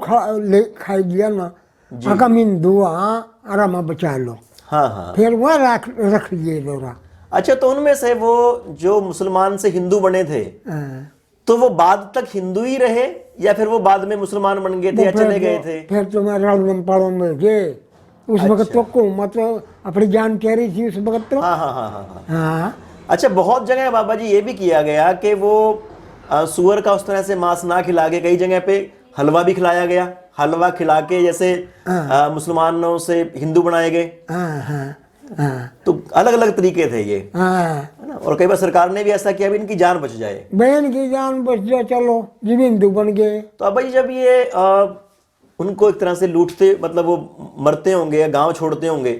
खाई दिया ना, अगर हिंदू हाँ आराम बचा लो, हाँ हाँ। फिर वह रख लिए लोरा। अच्छा, तो उनमें से वो जो मुसलमान से हिंदू बने थे, हाँ, तो वो बाद तक हिंदू ही रहे, या फिर वो बाद में मुसलमान बन गए थे या चले गए थे? फिर तो मैं रण पड़ों में गए उस वक्त तो हुकूमत अपनी जान कह रही थी उस वक्त तो। हाँ हाँ हाँ हाँ हाँ। हाँ, अच्छा, बहुत जगह बाबा जी ये भी किया गया कि वो सुअर का उस तरह से मांस ना खिला के कई जगह पे हलवा भी खिलाया गया, हलवा खिला के जैसे मुसलमानों से हिंदू बनाए गए। हाँ, हाँ, हाँ, तो अलग अलग तरीके थे ये, हाँ। है ना? और कई बार सरकार ने भी ऐसा किया भी इनकी जान बच जाए। बहन की जान बच जाए, चलो जी हिंदू बन गए। तो अब भाई जब ये उनको एक तरह से लूटते, मतलब वो मरते होंगे या गांव छोड़ते होंगे,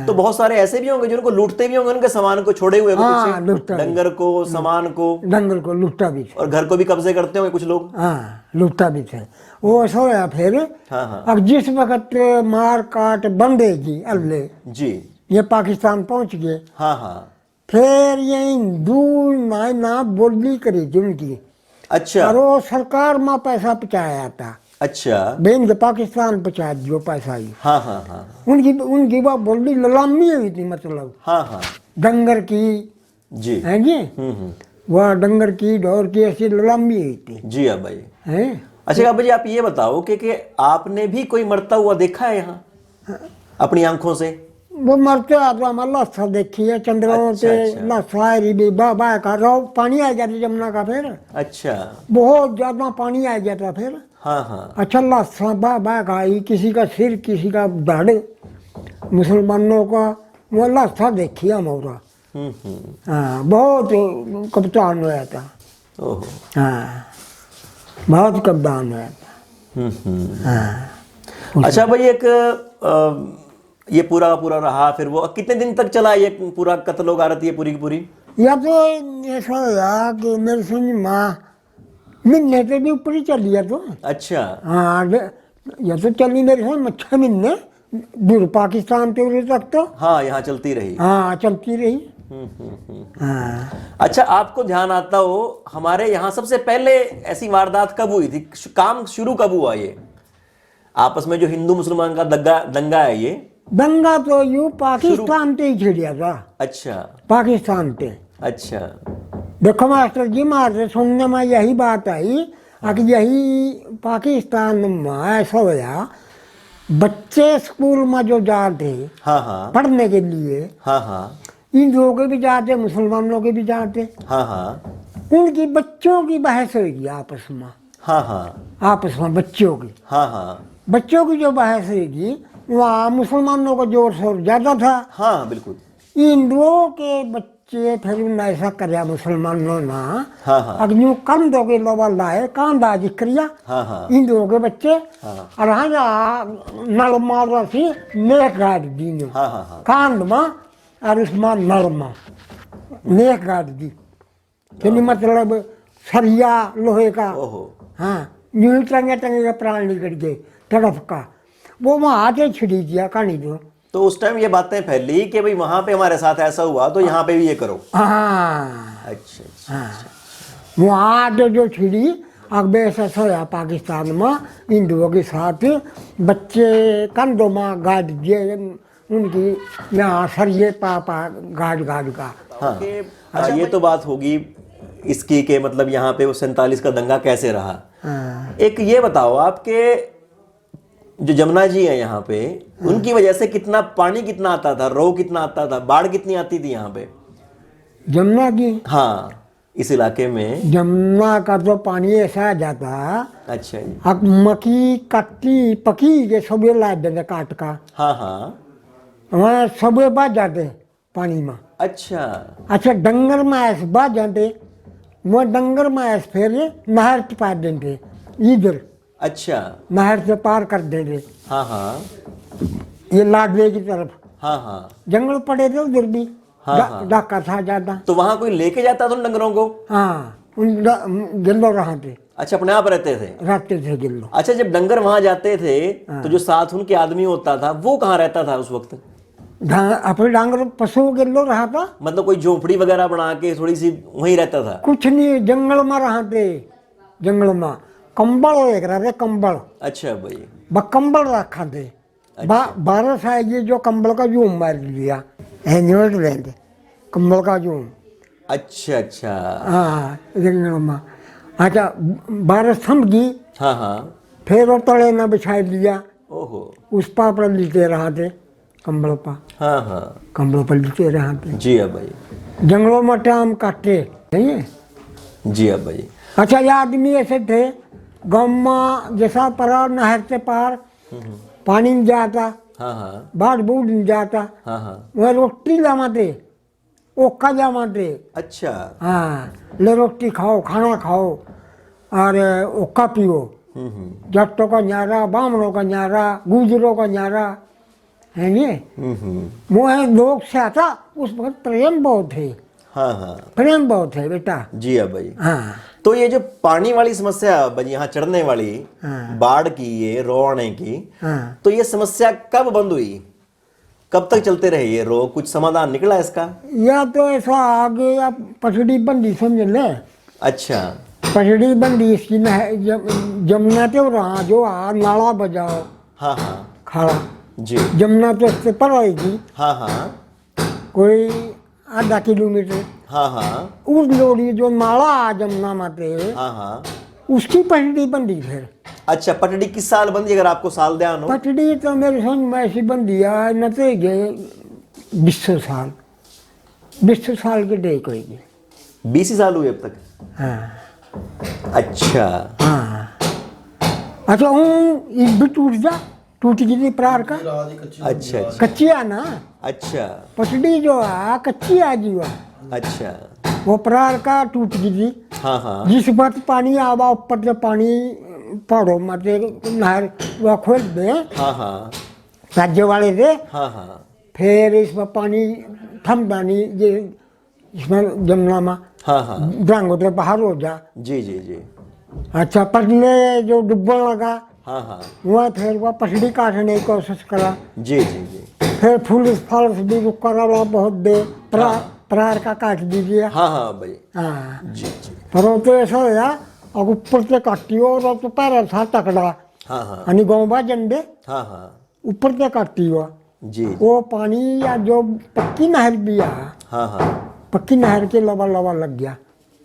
तो बहुत सारे ऐसे भी होंगे जिनको लूटते भी होंगे, उनके सामान को छोड़े हुए हाँ, पीछे, लूटता भी। डंगर को, सामान को, डंगल को लुटता भी थे। और घर को भी कब्जे करते होंगे कुछ लोग। हाँ, लुटता भी थे। वो ऐसा होया फिर, हाँ हाँ अब जिस वक्त मार काट बंदेगी अल्ले, जी ये पाकिस्तान पहुंच गए। हाँ हाँ। फिर ये हिंदू ना बोली करी थी उनकी, अच्छा और वो सरकार में पैसा पहुँचाया था, अच्छा। बेन के पाकिस्तान पहुँचा दियो पैसा ही। हाँ हाँ हाँ उनकी वो बोली ललामी हुई थी, मतलब हाँ हाँ डंगर की जी। है जी, वह डंगर की ढोर की ऐसी ललामी हुई थी जी हाँ भाई। है। अच्छा अब्बा जी आप ये बताओ कि आपने भी कोई मरता हुआ देखा है यहाँ अपनी आंखों से? वो मरते आदमी हमारा लाशा देखी है चंद्रों अच्छा, पे, अच्छा। लाशा भी बा का रो पानी आ जाता जमुना का, फिर अच्छा। बहुत ज्यादा पानी आ जाता फिर। हाँ हाँ। अच्छा लाशा बा का आई, किसी का सिर किसी का धड़, मुसलमानों का वो लाशा देखी है मोरा। हाँ बहुत कप्तान हुआ था। ओहो। हाँ बहुत कप्तान हुआ था। हाँ अच्छा भाई एक ये पूरा पूरा रहा, फिर वो कितने दिन तक चला ये पूरा कत्लो गारत ये पूरी की पूरी? या तो ऐसा हुआ कि मेरे से माँ महीने से भी ऊपर ही चल लिया तो। अच्छा। हाँ या तो चली मेरे से 6 महीने दूर पाकिस्तान के उधर तक तो। हाँ यहाँ चलती रही। हाँ चलती रही। हाँ अच्छा आपको ध्यान आता हो हमारे यहाँ सबसे पहले ऐसी वारदात कब हुई थी? काम शुरू कब हुआ ये आपस में जो हिंदू मुसलमान का दंगा है ये? दंगा तो यूं पाकिस्तान पे ही छिड़िया था। अच्छा पाकिस्तान पे। अच्छा। देखो मास्टर जी, मारे सुनने में यही बात आई कि यही पाकिस्तान में ऐसा होया, बच्चे स्कूल में जो जाते हाँ हाँ पढ़ने के लिए, हाँ हाँ हिंदुओं के भी जाते मुसलमानों के भी जाते, हाँ हाँ उनकी बच्चों की बहस होगी आपस में। हाँ हाँ आपस में बच्चों की, हाँ हाँ बच्चों की जो बहस होगी वहाँ मुसलमानों का जोर शोर ज्यादा था। हाँ बिल्कुल। हिंदुओं के बच्चे फिर उन्होंने ऐसा कराया मुसलमानों ना, हाँ हाँ अग्नियों कम दो के लोबा लाए कांदा जिक्रिया हाँ हाँ हिंदुओं के बच्चे, हाँ और हाँ नल मार रही नेक गाड़ दी ने हाँ हाँ हाँ कांद में, और उसमें नल में नेक गाड़ दी, यानी मतलब सरिया लोहे का। ओहो। हाँ यूं टंगे टंगे के प्राण निकल गए तड़फ का, वो वहाँ आके छिड़ी दिया कहानी तो उस टाइम ये बातें फैली कि भाई वहां पे हमारे साथ ऐसा हुआ तो यहाँ पे भी ये करो। हाँ अच्छा अच्छा। वहाँ आके जो छिड़ी अकबे ऐसा सोया पाकिस्तान में हिंदुओं के साथ बच्चे कंधों में गाड़ दिए उनकी, यहाँ सरिये पापा गाड़ का। हाँ अच्छा ये तो बात होगी इसकी के मतलब यहाँ पे वो 47 का दंगा कैसे रहा। हाँ। एक ये बताओ आपके जो जमुना जी है यहाँ पे, उनकी वजह से कितना पानी कितना आता था, रो कितना आता था, बाढ़ कितनी आती थी यहाँ पे? जमुना की, हाँ इस इलाके में। जमुना का तो पानी ऐसा आ जाता, अच्छा जी। अब मक्की कट्टी पकी के सबे ला देते काट का, हाँ हाँ वहाँ सबे बाज जाते पानी में। अच्छा अच्छा डंगर में ऐसे बाज जाते, वो डंगर में ऐसे फिर नहर के पार देते इधर, अच्छा नहर से पार कर देते हाँ हाँ ये लाडवे की तरफ। हाँ हाँ जंगल पड़े थे उधर भी, हाँ। डाका था ज्यादा। तो वहां कोई लेके जाता था उन डंगरों को? हाँ उन गिल्लो रहते, अच्छा अपने आप रहते थे? रहते थे गिल्लो। अच्छा जब डंगर वहां जाते थे तो जो साथ उनके आदमी होता था वो कहाँ रहता था उस वक्त? अपने डांगर पशु गिल्लो रहा था, मतलब कोई झोपड़ी वगैरह बना के थोड़ी सी वहीं रहता था? कुछ नहीं जंगल में रहते, जंगल में कंबल एक रहे कंबल, अच्छा भाई। कंबल रखा थे। बारिश आएगी जो कंबल का जूम मार लिया नोट लेंगे कंबल का जूम। अच्छा अच्छा हाँ जंगल में। अच्छा बारिश थम गई, हाँ हाँ फिर वो तले न बिछा दिया, ओहो उस पर अपने लेते रहा थे कंबल पर, हाँ हाँ कंबल पर लेते रहा थे। जी हाँ भाई। जंगलों में टाइम काटे नहीं है। जी हाँ भाई। अच्छा ये आदमी ऐसे थे गाँव में, जैसा परा नहर से पार पानी नहीं जाता, हाँ हाँ बाढ़ बूढ़ नहीं जाता, हाँ हाँ वह रोटी जमाते ओका जमाते। अच्छा हाँ ले रोटी खाओ खाना खाओ और ओका पियो। जट्टों का न्यारा, बामनों का न्यारा, गुजरों का न्यारा है ये। वो है लोग से आता उस वक्त प्रेम बहुत है। हाँ हाँ प्रेम बहुत है बेटा। जी हाँ भाई। हाँ तो ये जो पानी वाली समस्या भाई यहाँ चढ़ने वाली, हाँ। बाढ़ की, ये रो आने की, हाँ तो ये समस्या कब बंद हुई? कब तक चलते रहे ये रोग, कुछ समाधान निकला इसका? या तो ऐसा आगे या पसड़ी बंदी समझ ले, अच्छा। पसड़ी बंदी इसकी जमुना तो रहा जो नाला बजाओ हाँ हाँ खड़ा, जी। जमुना तो इससे पर आएगी हाँ हाँ कोई आधा किलोमीटर, हाँ हाँ उस लोड़ी जो नाला जमुना माते हाँ हाँ। उसकी पसड़ी बंदी फिर। अच्छा, पटड़ी किस साल बंदी, अगर आपको साल ध्यान हो? पटड़ी तो मेरे समझ में ऐसी बंदी है न तो गए 200 साल, 200 साल के डे कोई 20 ही साल हुए अब तक? हाँ अच्छा। हाँ। अच्छा हूँ एक भी टूट गई प्रार का। अच्छा अच्छा कच्ची है ना अच्छा पटड़ी जो है कच्ची है जी वह, अच्छा। वो प्रार का टूट गई। हाँ हाँ जिस वक्त पानी आवा ऊपर से पानी पड़ो मत नहर वह खोल दे हाँ हाँ राज्य वाले दे, हाँ हाँ फिर इसमें पानी थमदा नहीं ये इसमें जमुना में हाँ हाँ ड्रांग होते बाहर हो जा। जी जी जी। अच्छा पटने जो डुब्बन लगा हाँ हाँ वह फिर वह पसड़ी काटने की कोशिश करा, जी जी जी। फिर पुलिस फालस भी रुक करा वह बहुत दे प्रार का काट दीजिए। हाँ हाँ भाई। हाँ जी जी। पर वो तो ऐसा होया और ऊपर से काटी और वो तो पैर था तकड़ा हाँ हाँ यानी गाँव झंडे हाँ हाँ ऊपर से काटी हुआ जी वो पानी या जो पक्की नहर भी है हाँ हाँ पक्की नहर के लवा लवा लग गया।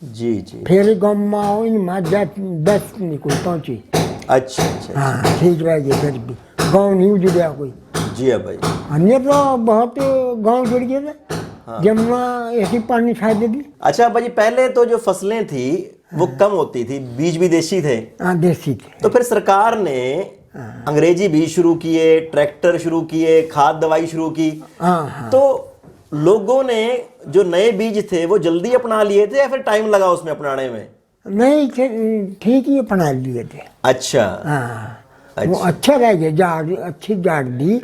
जी जी। फिर गाँव में इनमें 10 निकल पहुँची। अच्छा अच्छा हाँ ठीक रह गए फिर भी गाँव नहीं उजड़िया कोई। जी हाँ भाई। अन्य तो बहुत गाँव जुड़ गए थे। जमुना ऐसी पानी छा दे दी। अच्छा भाई, पहले तो जो फसलें थी वो कम होती थी, बीज भी देशी थे, हाँ देसी थे। तो फिर सरकार ने अंग्रेजी बीज शुरू किए, ट्रैक्टर शुरू किए, खाद दवाई शुरू की, हाँ हाँ तो लोगों ने जो नए बीज थे वो जल्दी अपना लिए थे या फिर टाइम लगा उसमें अपनाने में? नहीं ठीक ही अपना लिए थे। अच्छा हाँ वो अच्छा रह गए, झाड़ अच्छी झाड़ दी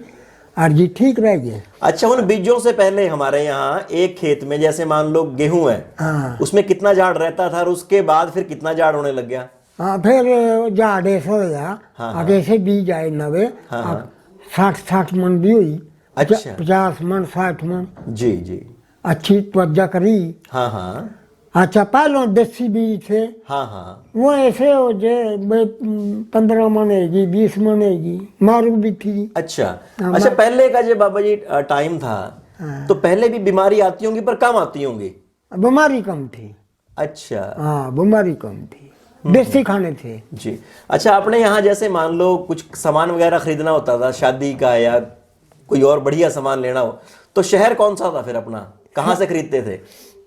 और जी ठीक रह गए। अच्छा, उन बीजों से पहले हमारे यहाँ एक खेत में जैसे मान लो गेहूं है, हाँ उसमें कितना झाड़ रहता था और उसके बाद फिर कितना झाड़ होने लग गया? हाँ फिर झाड़ ऐसा हो गया हाँ, आगे से बीज आए 90 हाँ। 60 मन भी हुई। अच्छा। 50 मन 60 मन जी जी। अच्छी त्वचा करी। हाँ हाँ अच्छा पहले देसी बीज थे हाँ हाँ वो ऐसे हो जे 15 मन हैगी 20 मन हैगी मारू भी थी। अच्छा अच्छा। पहले का जो बाबा जी टाइम था तो पहले भी बीमारी आती होंगी पर कम आती होंगी? बीमारी कम थी। अच्छा हाँ बीमारी कम थी, देसी खाने थे जी। अच्छा, आपने यहाँ जैसे मान लो कुछ सामान वगैरह खरीदना होता था शादी का या कोई और बढ़िया सामान लेना हो तो शहर कौन सा था फिर अपना, कहाँ से खरीदते थे?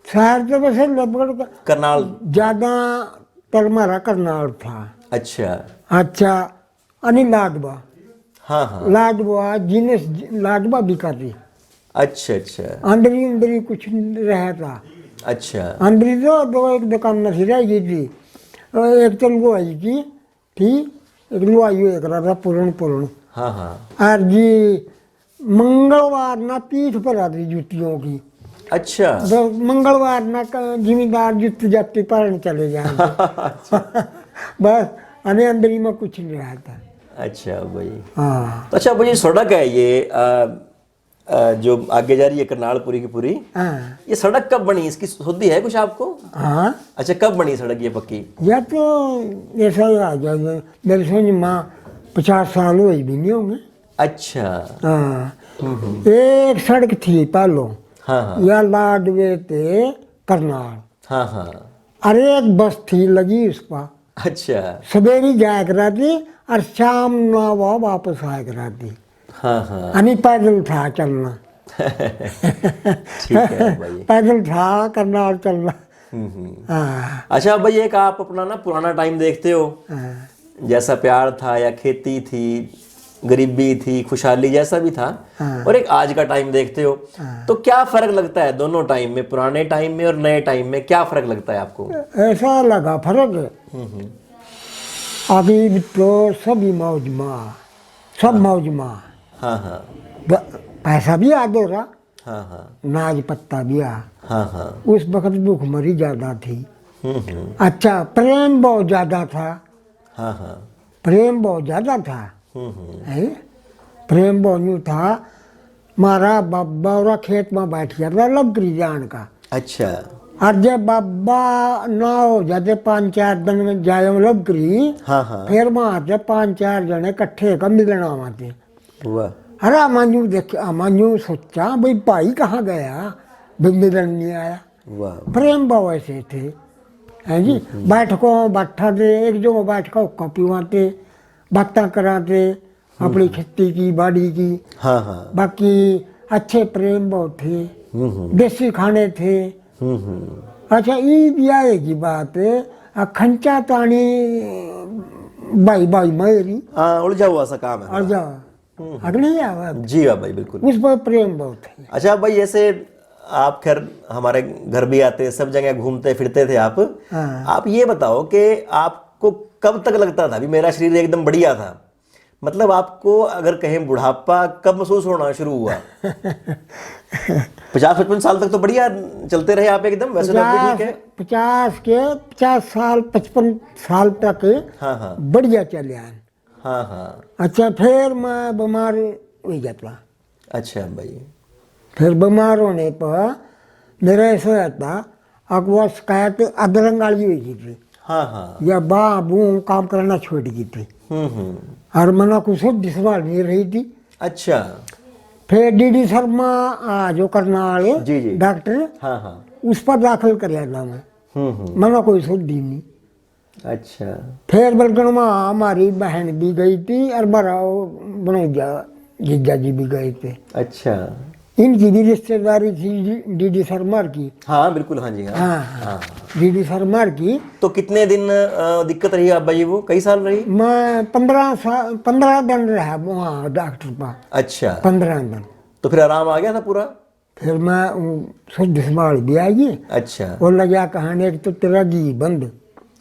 शहर तो वैसे लगभग करनाल? ज्यादा तरमारा करनाल था। अच्छा अच्छा अनिल लाडवा, हाँ हाँ लाडवा जिनेस लाडवा भी कर रही। अच्छा अच्छा अंदरी अंदरी कुछ रहता। अच्छा अंदरी तो दो एक दुकान नहीं रह गई थी, एक तो लुआई की थी, एक लुआई एक रहा पुरण हाँ हाँ और जी मंगलवार ना पीठ पर आती जूतियों की। अच्छा तो मंगलवार ना जिम्मेदार जुत्ती जाती पर चले जाए बस अने अंदरी में कुछ नहीं रहता। अच्छा भाई। हाँ तो अच्छा भाई, सड़क है ये जो आगे जा रही है करनालपुरी की पूरी, हाँ ये सड़क कब बनी, इसकी शुद्धि है कुछ आपको? हाँ। अच्छा, कब बनी सड़क ये पक्की? या तो ऐसा ही आ जाए मेरे समझ माँ 50 साल हुए भी नहीं होंगे। अच्छा। हाँ एक सड़क थी पहलो हाँ हाँ या लाडवे ते करनाल, हाँ हाँ। अरे एक बस थी लगी उस पर, अच्छा सवेरी जाया कराती और शाम ना वो वापस आया कराती। हाँ हाँ यानी पैदल था चलना ठीक है भाई। पैदल था करनाल चलना। हाँ अच्छा भाई, एक आप अपना ना पुराना टाइम देखते हो, हाँ जैसा प्यार था या खेती थी, गरीबी थी, खुशहाली जैसा भी था, और एक आज का टाइम देखते हो, तो क्या फर्क लगता है दोनों टाइम में, पुराने टाइम में और नए टाइम में क्या फर्क लगता है आपको? ऐसा लगा फर्क है। अभी तो सभी मौज माँ, सब मौज माँ। हाँ हाँ पैसा भी आ दो रहा, हाँ हाँ नाज पत्ता भी आ। हाँ हाँ। उस वक्त भूखमरी ज्यादा थी। अच्छा प्रेम बहुत ज्यादा था। हाँ हाँ प्रेम बहुत ज्यादा था है, प्रेम बहुत यूँ था मारा बाबा और खेत में बैठ गया था लबकरी जान का। अच्छा। और जब बाबा ना हो जाते 5-4 दिन में जाए लबकरी, हाँ हाँ। फिर वहां से 5-4 जने इकट्ठे का मिलना आते। वाह। अरे अमान्यू देख, अमान्यू सोचा भाई भाई कहाँ गया, भाई मिलन नहीं आया। वाह। प्रेम भाव ऐसे थे, हैं जी। बैठको बैठा थे एक जगह, बैठको कॉपी मारते, बातें कराते अपनी खेती की बाड़ी की। हाँ हाँ। बाकी अच्छे प्रेम बहुत थे, देसी खाने थे। अच्छा ये ब्याह की बात है, खंचा तानी भाई भाई मेरी हाँ, उलझा हुआ सा काम है और जा अगली आवाज, जी। वाह भाई, बिल्कुल। उस पर प्रेम बहुत है। अच्छा भाई, जैसे आप खैर हमारे घर भी आते, सब जगह घूमते फिरते थे आप। हाँ। आप ये बताओ कि आपको कब तक लगता था भी मेरा शरीर एकदम बढ़िया था? मतलब आपको अगर कहें बुढ़ापा कब महसूस होना शुरू हुआ? 50-55 साल तक तो बढ़िया चलते रहे आप एकदम, वैसे तो अभी ठीक है। 50 साल 55 साल तक हाँ हाँ। बढ़िया चले आए। हाँ हाँ। अच्छा फिर मैं बीमार हो जाता। अच्छा भाई। फिर बीमार होने पर मेरा ऐसा रहता, अगवा शिकायत अदरंग वाली हुई थी, हाँ हाँ। या बाबू काम करना छोड़ गई थी, हम्म। और मना कुछ संभाल नहीं रही थी। अच्छा। फिर डीडी शर्मा जो करना वाले जी जी। डॉक्टर, हाँ हाँ। उस पर दाखिल कर था मैं, मना कोई सुधी नहीं। अच्छा। फिर बल्कि हमारी बहन भी गई थी और मेरा बनौजा जीजा जी भी गए थे। अच्छा। इनकी भी रिश्तेदारी थी डीडी शर्मा की। हाँ बिल्कुल, हाँ जी। हाँ हाँ हाँ। डीडी शर्मा की। तो कितने दिन दिक्कत रही आप भाई? वो कई साल रही? मैं 15 दिन रहा वहाँ डॉक्टर पास। अच्छा। 15 दिन। तो फिर आराम आ गया था पूरा? फिर मैं शुद्ध संभाल भी आई। अच्छा। और लगा कहानी, एक तो तेरा घी बंद,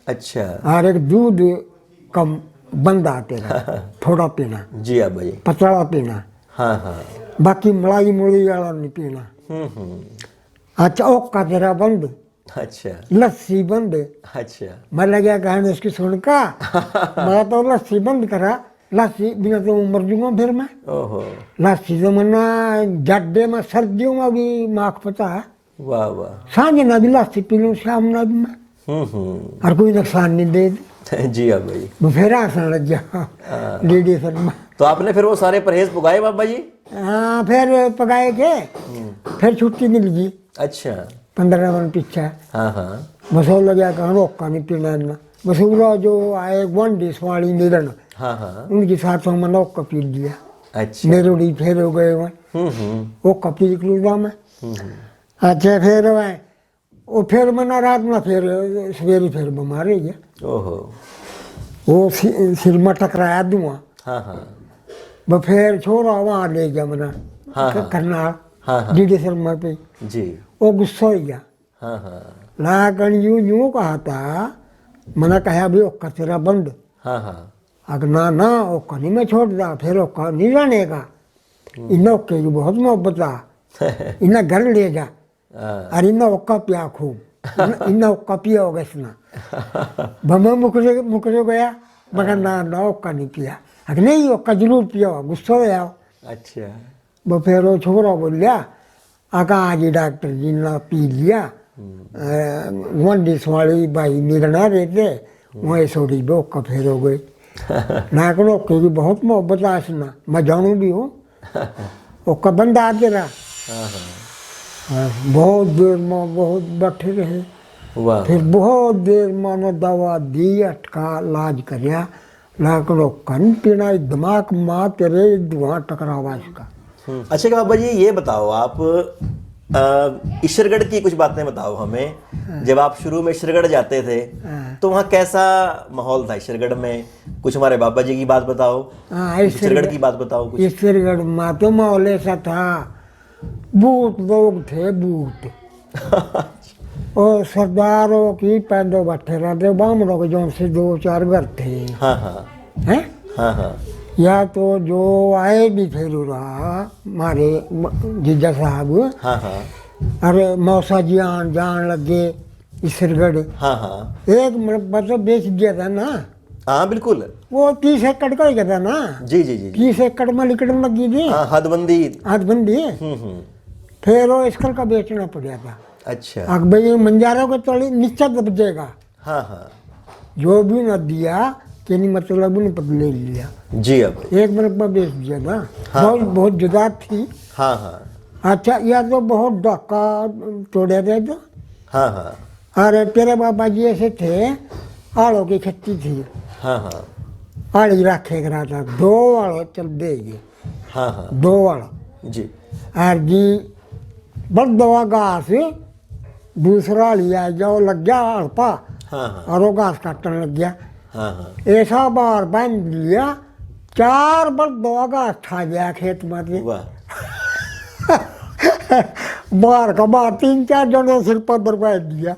अच्छा। और एक दूध कम बंद आ तेरा, थोड़ा पीना, जी आप भाई। पतला पीना, हाँ हाँ। बाकी मलाई मुली वाला नहीं पीना। अच्छा ओका तेरा बंद, अच्छा। लस्सी बंद। अच्छा। मैं लगा कहानी उसकी सुनका, मैं तो लस्सी बंद करा, लस्सी बिना तो मर जूंगा फिर मैं। ओहो। लस्सी तो मना जड्डे में सर्दियों में भी माख पता है, वाह वाह। सांझ ना भी लस्सी पी लूँ, शाम ना भी मैं, और कोई नुकसान नहीं दे दे। जी आप भाई। मैं फिर हंसने लग गया डीडी शर्मा। तो आपने फिर वो सारे परहेज पुगाए बाबा जी? हाँ फिर पकाए के, फिर छुट्टी मिल गई। अच्छा। 15 दिन पीछे। हाँ हाँ। बस वो लगा कहा रोका नहीं पीना ना, बस वो जो आए गुआंढी स्वाणी निरन, हाँ हाँ। उनके साथ में मैंने ओक्का पी लिया। अच्छा। नेरुड़ी फेर हो गए मैं, ओक्का पी लूँगा मैं। अच्छा फिर मैं वो फिर मैंने रात में फिर सवेरे फिर बीमार हो गया। ओहो। वो सिर में टकराया धुआं। हाँ हाँ। वो फिर छोरा वहाँ ले गया मैंने हाँ। करनाल, हाँ हाँ। डीडी शर्मा पे। जी। वो गुस्सा हो गया, हाँ हाँ। लाकर यूं कहा था, मैंने कहा अभी ओक्का तेरा बंद। हाँ हाँ। अगर ना ओक्का नहीं मैं छोड़ दा, फिर ओक्का नहीं जाने का। इन्हें ओक्के की बहुत मोहब्बत आ, इन्हें घर ले जा, और इन्हें ओक्का पिया खूब, इन्हें ओक्का पिया होगा इसना। बम्बा मुकरे गया, मगर ना ओक्का नहीं पिया। अगर नहीं ओक्का जरूर पिया हो, गुस्सा हो जाओ। अच्छा। वो फिर वो छोरा बोलिया, आका आज डॉक्टर जी ने पी लिया, गुआंढी वाली भाई निगना रहते वहीं सोड़ी भी ओक्का फेर हो गई। नाकन ओक्के की बहुत मोहब्बत आसना, मैं जानू भी हूँ। ओक्का बंद आ तेरा, बहुत देर में बहुत बैठे रहे। वाह। फिर बहुत देर मैंने दवा दी, अटका इलाज कराया, लेकिन ओक्का नहीं पीना, दिमाग माँ तेरे धुआं टकरावा इसका। अच्छा बाबा जी, ये बताओ आप ईश्वरगढ़ की कुछ बातें बताओ हमें। जब आप शुरू में ईश्वरगढ़ जाते थे तो वहाँ कैसा माहौल था ईश्वरगढ़ में? कुछ हमारे बाबा जी की बात बताओ, ईश्वरगढ़ की बात बताओ कुछ। ईश्वरगढ़ में तो माहौल ऐसा था, बूट लोग थे बूट। और सरदारों की पैदो बैठे रहते, बामनों के जो से 2-4 घर थे। हाँ हाँ। हैं? हाँ हाँ। या तो जो आए भी फिर रहा हमारे जीजा साहब, हाँ हाँ। अरे मौसा जी जान लगे ईश्वरगढ़। हाँ हाँ। एक मतलब बेच दिया था ना, हाँ बिल्कुल। वो 30 एकड़ का ही था ना, जी जी जी। 30 एकड़ में लिकड़न लगी थी, हाँ हदबंदी। हदबंदी। फिर वो इसकल का बेचना पड़ा था। अच्छा। अब भाई मंजारों को तोड़ी नीचे दब जाएगा, हाँ हाँ। जो भी न दिया कि नहीं मतलब उन्हें पकड़ ले लिया। जी अब। एक मरतबा बेच दिया था। हाँ, बहुत बहुत जुदा थी। हाँ हाँ। अच्छा, या तो बहुत डाका तोड़े थे तो। हाँ हाँ। अरे तेरे बाबा जी ऐसे थे, आड़ों की खेती थी, हाँ हाँ। आड़ी रखे करा था, 2 आड़ो चल देगी, हाँ हाँ। 2 आड़ो। जी। और जी बड़ दवा घास दूसरा लिया जाओ लग गया हड़पा, हाँ हाँ। और वो घास काटने लग गया। हाँ हाँ। ऐसा बार बांध लिया, 4 बड़ दवा घास खा गया खेत में से। वाह। बार का बार 3-4 जनों सिर पर दरबार दिया।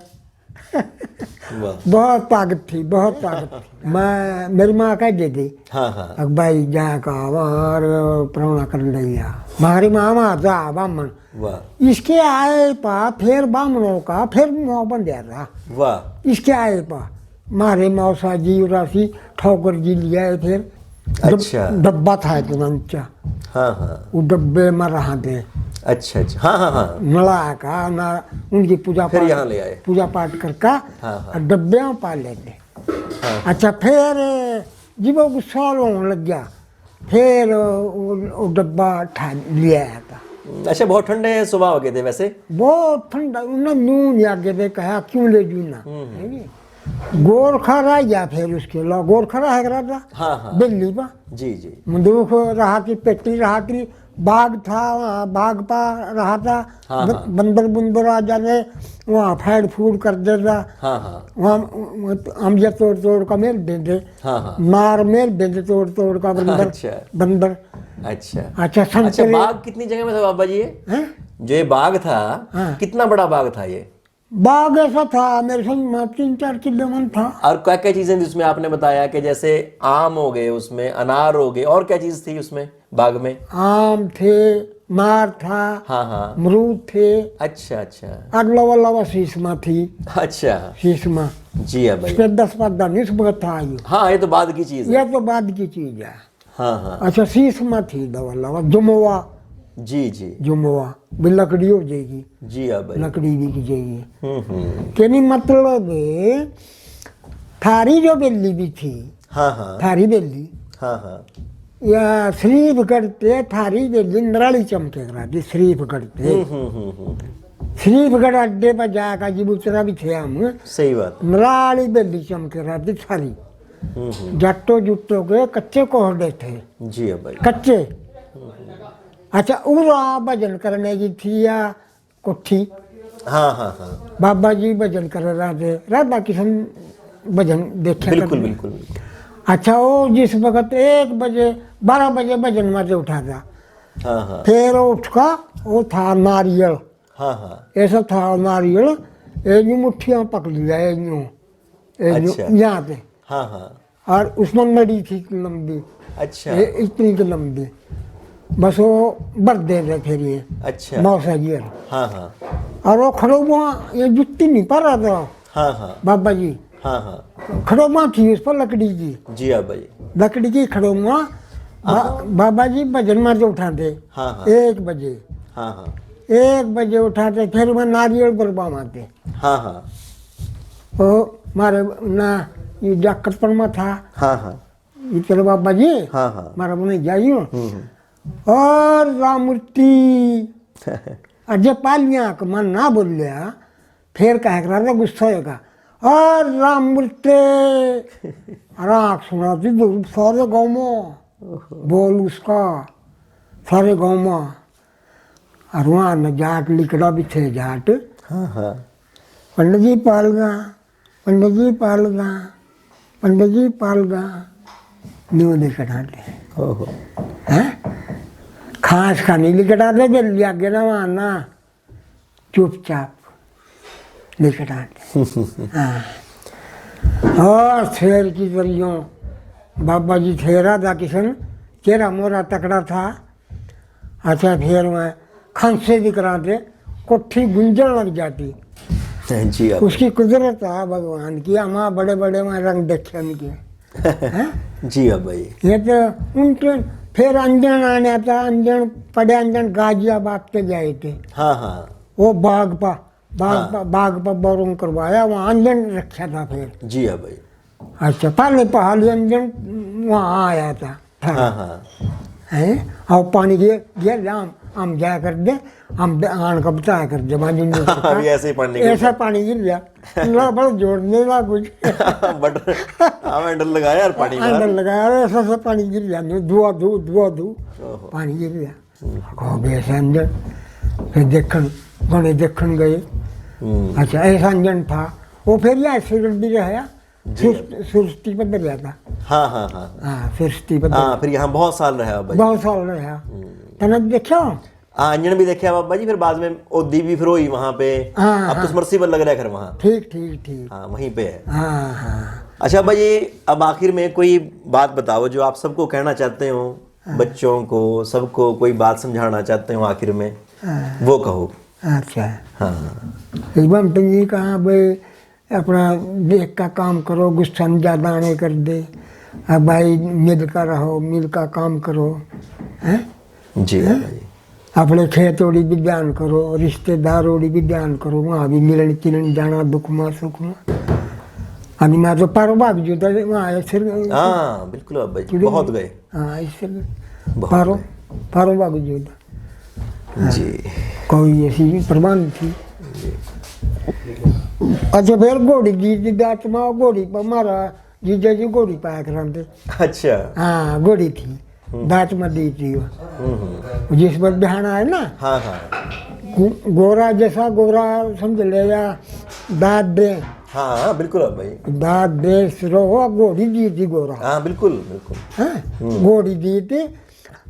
वाह। बहुत ताकत थी, बहुत ताकत थी। मैं मेरी माँ कह दे दी, हाँ हाँ। अब भाई जा का और प्रणा कर लिया। हमारी मामा था बामन, वाह। इसके आए पा फिर बामनों का फिर मुँह बन गया था। वाह। इसके आए पा मारे मौसा जी राशि ठोकर जी लिया फिर। अच्छा। डब्बा था इतना ऊंचा, हाँ हाँ। वो डब्बे में रहा थे। अच्छा अच्छा। हाँ हाँ हाँ। नला का ना उनकी पूजा फिर यहाँ ले आए। पूजा पाठ करके हाँ हाँ। और डब्बे में पा लेते। हाँ। अच्छा, फिर जब वो साल होने लग गया, फिर वो डब्बा उठा लिया था। अच्छा, बहुत ठंडे स्वभाव के थे वैसे। बहुत ठंडा, उन्हें नून आगे दे कहा क्यों ले जूना। गोरखा रह गया, फिर उसके अलावा गोरखा रह रहा था। हाँ हाँ। दिल्ली पर जी जी। मंदूक रहा थी, पेटी रहा थी, बाग था वहाँ, बाग पा रहा था। हाँ, हाँ। बंदर बुंदर आ जाने वहाँ फैड फूड कर देता। हाँ हाँ। वहाँ अमजा तोड़ तोड़ का मेल देते। हाँ हाँ। मार मेल देते तोड़ तोड़ का बंदर। अच्छा। बंदर। अच्छा। अच्छा, अच्छा, संतरे। बाग कितनी जगह में था बाबा जी ये? हैं? जो ये बाग था, हाँ। कितना बड़ा बाग था ये? बाग ऐसा था मेरे संग 3-4 किलो मन था। और क्या क्या चीजें थी उसमें? आपने बताया कि जैसे आम हो गए, उसमें अनार हो गए, और क्या चीज थी उसमें बाग में? आम थे, नार था, हाँ हाँ। अमरूद थे, अच्छा अच्छा। अगला लवा शीशमा थी। अच्छा। शीशमा जी हाँ भाई। 10-15 नहीं सुबह था ये। हाँ, ये तो बाद की चीज है। यह तो बाद की चीज है। हाँ हाँ। अच्छा, शीशमा थी दवा लवा, जुमवा, जी जी। जुमवा भी लकड़ी हो जाएगी, जी हाँ भाई। लकड़ी भी की जाएगी। हम्म। कि नहीं मतलब थारी जो बेली भी थी, हाँ हाँ। थारी बेली हाँ हाँ। या श्रीफगढ़ पे थारी बेली नराली चमके करा थी। श्रीफगढ़ पे, श्रीफगढ़ अड्डे पर जाकर जब उतरा भी थे हम, सही बात है। नराली बेली चमके रहा थी थारी। जट्टो जुट्टो के कच्चे कोहड़े थे, जी हाँ भाई। कच्चे। अच्छा, उरा भजन करने की थी या कोठी। हाँ हाँ हाँ। बाबा जी भजन कर रहे थे, राधा किशन भजन देखे बिल्कुल करते। बिल्कुल बिल्कुल। अच्छा, वो जिस वक्त 1 बजे 12 बजे भजन में से उठा था, हाँ हाँ। फिर वो उठका वो था नारियल, हाँ हाँ। ऐसा था नारियल, एक यूं मुट्ठियाँ पकड़ लिया, एक यूं अच्छा। यहाँ पे, हाँ हाँ। और उसमें नड़ी थी लंबी, अच्छा। इतनी की लंबी, बस वो भर दे रहे फिर ये अच्छा। मौसा जी। हाँ हाँ। और वो खड़ोबा ये जुत्ती नहीं पा रहा था हाँ हाँ। बाबा जी, हाँ हाँ। खड़ोबा थी उस पर लकड़ी की, जी हाँ भाई। लकड़ी की खड़ोबा। बाबा जी भजन में से उठाते हाँ हाँ। 1 बजे, हाँ हाँ। 1 बजे उठाते, फिर वह नारियल बरबा मारते। हाँ हाँ। वो मारे ना ये जाकतपन में था, हाँ हाँ। ये तेरे बाबा जी हाँ हाँ। मारा मुझे जाइयो। और रामूर्ति अजय पालिया का मन ना बोल लिया, फिर कह रहा था गुस्सा होगा, और रामूर्ति राख सुना थी सारे गाँव में बोल उसका, सारे गाँव में। और वहाँ न जाट लिखड़ा भी थे जाट। हाँ हाँ। पंडित जी पालगा, पंडित जी पालगा, पंडित जी पालगा, न्यू लिखड़ाते ओहो। हैं, खास का नहीं लिखड़ाते, जल्दी आगे ना वहाँ ना चुपचाप लिखड़ाते। हाँ। और शेर की तरियों बाबा जी थे, राधा किशन चेहरा मोरा तकड़ा था। अच्छा, फिर मैं खांसे भी कराते, कोठी गुंजन लग जाती। जी हाँ। उसकी कुदरत है भगवान की, हमारा बड़े बड़े में रंग देखे उनके। जी अब्बा जी। ये तो उनके फिर अंजन आने था, अंजन पड़े, अंजन गाजियाबाद के गए थे, हाँ हाँ वो बाग पर बोरों करवाया, वहाँ अंजन रखा था फिर। जी अब्बा जी। अच्छा, पहले पहाड़ी अंजन वहाँ आया था, हाँ हाँ है। और पानी गिर हम जाया कर दे, हम आन का बताया कर दे बाजू में अभी ऐसे ही पानी गिर ऐसा पानी गिर गया, बड़ा जोड़ने लगा कुछ बट हाँ हैंडल लगाया यार पानी में। अंदर लगाया, ऐसा ऐसा पानी गिर गया, धुआ धू पानी गिर गया। हो गए ऐसे अंजन, फिर देखन गए। अच्छा, ऐसा अंजन था वो, फिर यह एक्सीडेंट भी रहा, सुस्ती पर गया था। हाँ हाँ हाँ हाँ, सुस्ती पर हाँ, फिर यहाँ बहुत साल रहा अब्बा जी। बहुत साल रहा। तने देखो, हाँ अंजन भी देखे अब्बा जी, फिर बाद में ओदी भी फिर हुई वहाँ पे। हाँ, अब तो समर्सिबल लग रहा है घर वहाँ। ठीक। हाँ वहीं पे है। हाँ। अच्छा अब्बा जी, अब आखिर में कोई बात बताओ जो आप सबको कहना चाहते हो, बच्चों को, सबको कोई बात समझाना चाहते हो आखिर में, वो कहो। अच्छा, हाँ इवन तो ये कहा भाई अपना देख का काम करो, गुस्सा में ज़्यादा नहीं कर दे, अब भाई मिल कर रहो, मिल का काम करो, हैं? जी अब्बा जी। अपने खेत ओड़ी भी ध्यान करो, रिश्तेदार ओड़ी भी ध्यान करो, वहाँ भी मिलन चिलन जाना, दुख में सुख में। अभी मैं तो पारो भाग जो था वहाँ सिर, हाँ बिल्कुल अब्बा जी, बहुत गए। हाँ इससे बहुत पारो भाग जो था जी। कोई ऐसी प्रबंध थी। अच्छा, फिर घोड़ी जी दात में घोड़ी पर मारा, जीजा जी घोड़ी पाया कराते। अच्छा हाँ, घोड़ी थी, दांत में दी थी वो, जिस पर बिहान आए ना। हाँ हाँ गोरा जैसा गोरा समझ लेगा, दांत दे, हाँ बिल्कुल अब्बा जी। दांत दे सिरो हो, घोड़ी दी थी गोरा। हाँ बिल्कुल बिल्कुल। हाँ, घोड़ी दी थी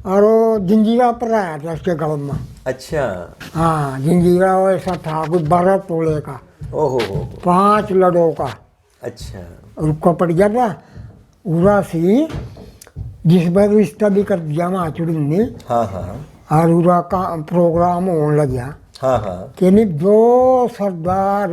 और वो जंजीरा पर आया था उसके गल में। अच्छा। हाँ, जंजीरा ऐसा था कुछ 12 तोले का, ओहो 5 लड़ों का। अच्छा। रुको पड़ गया था उरा सी, जिस बार रिश्ता भी कर दिया वहाँ चुड़िन ने। हाँ हाँ और उरा का प्रोग्राम होने लग गया हाँ हाँ कि नहीं, 2 सरदार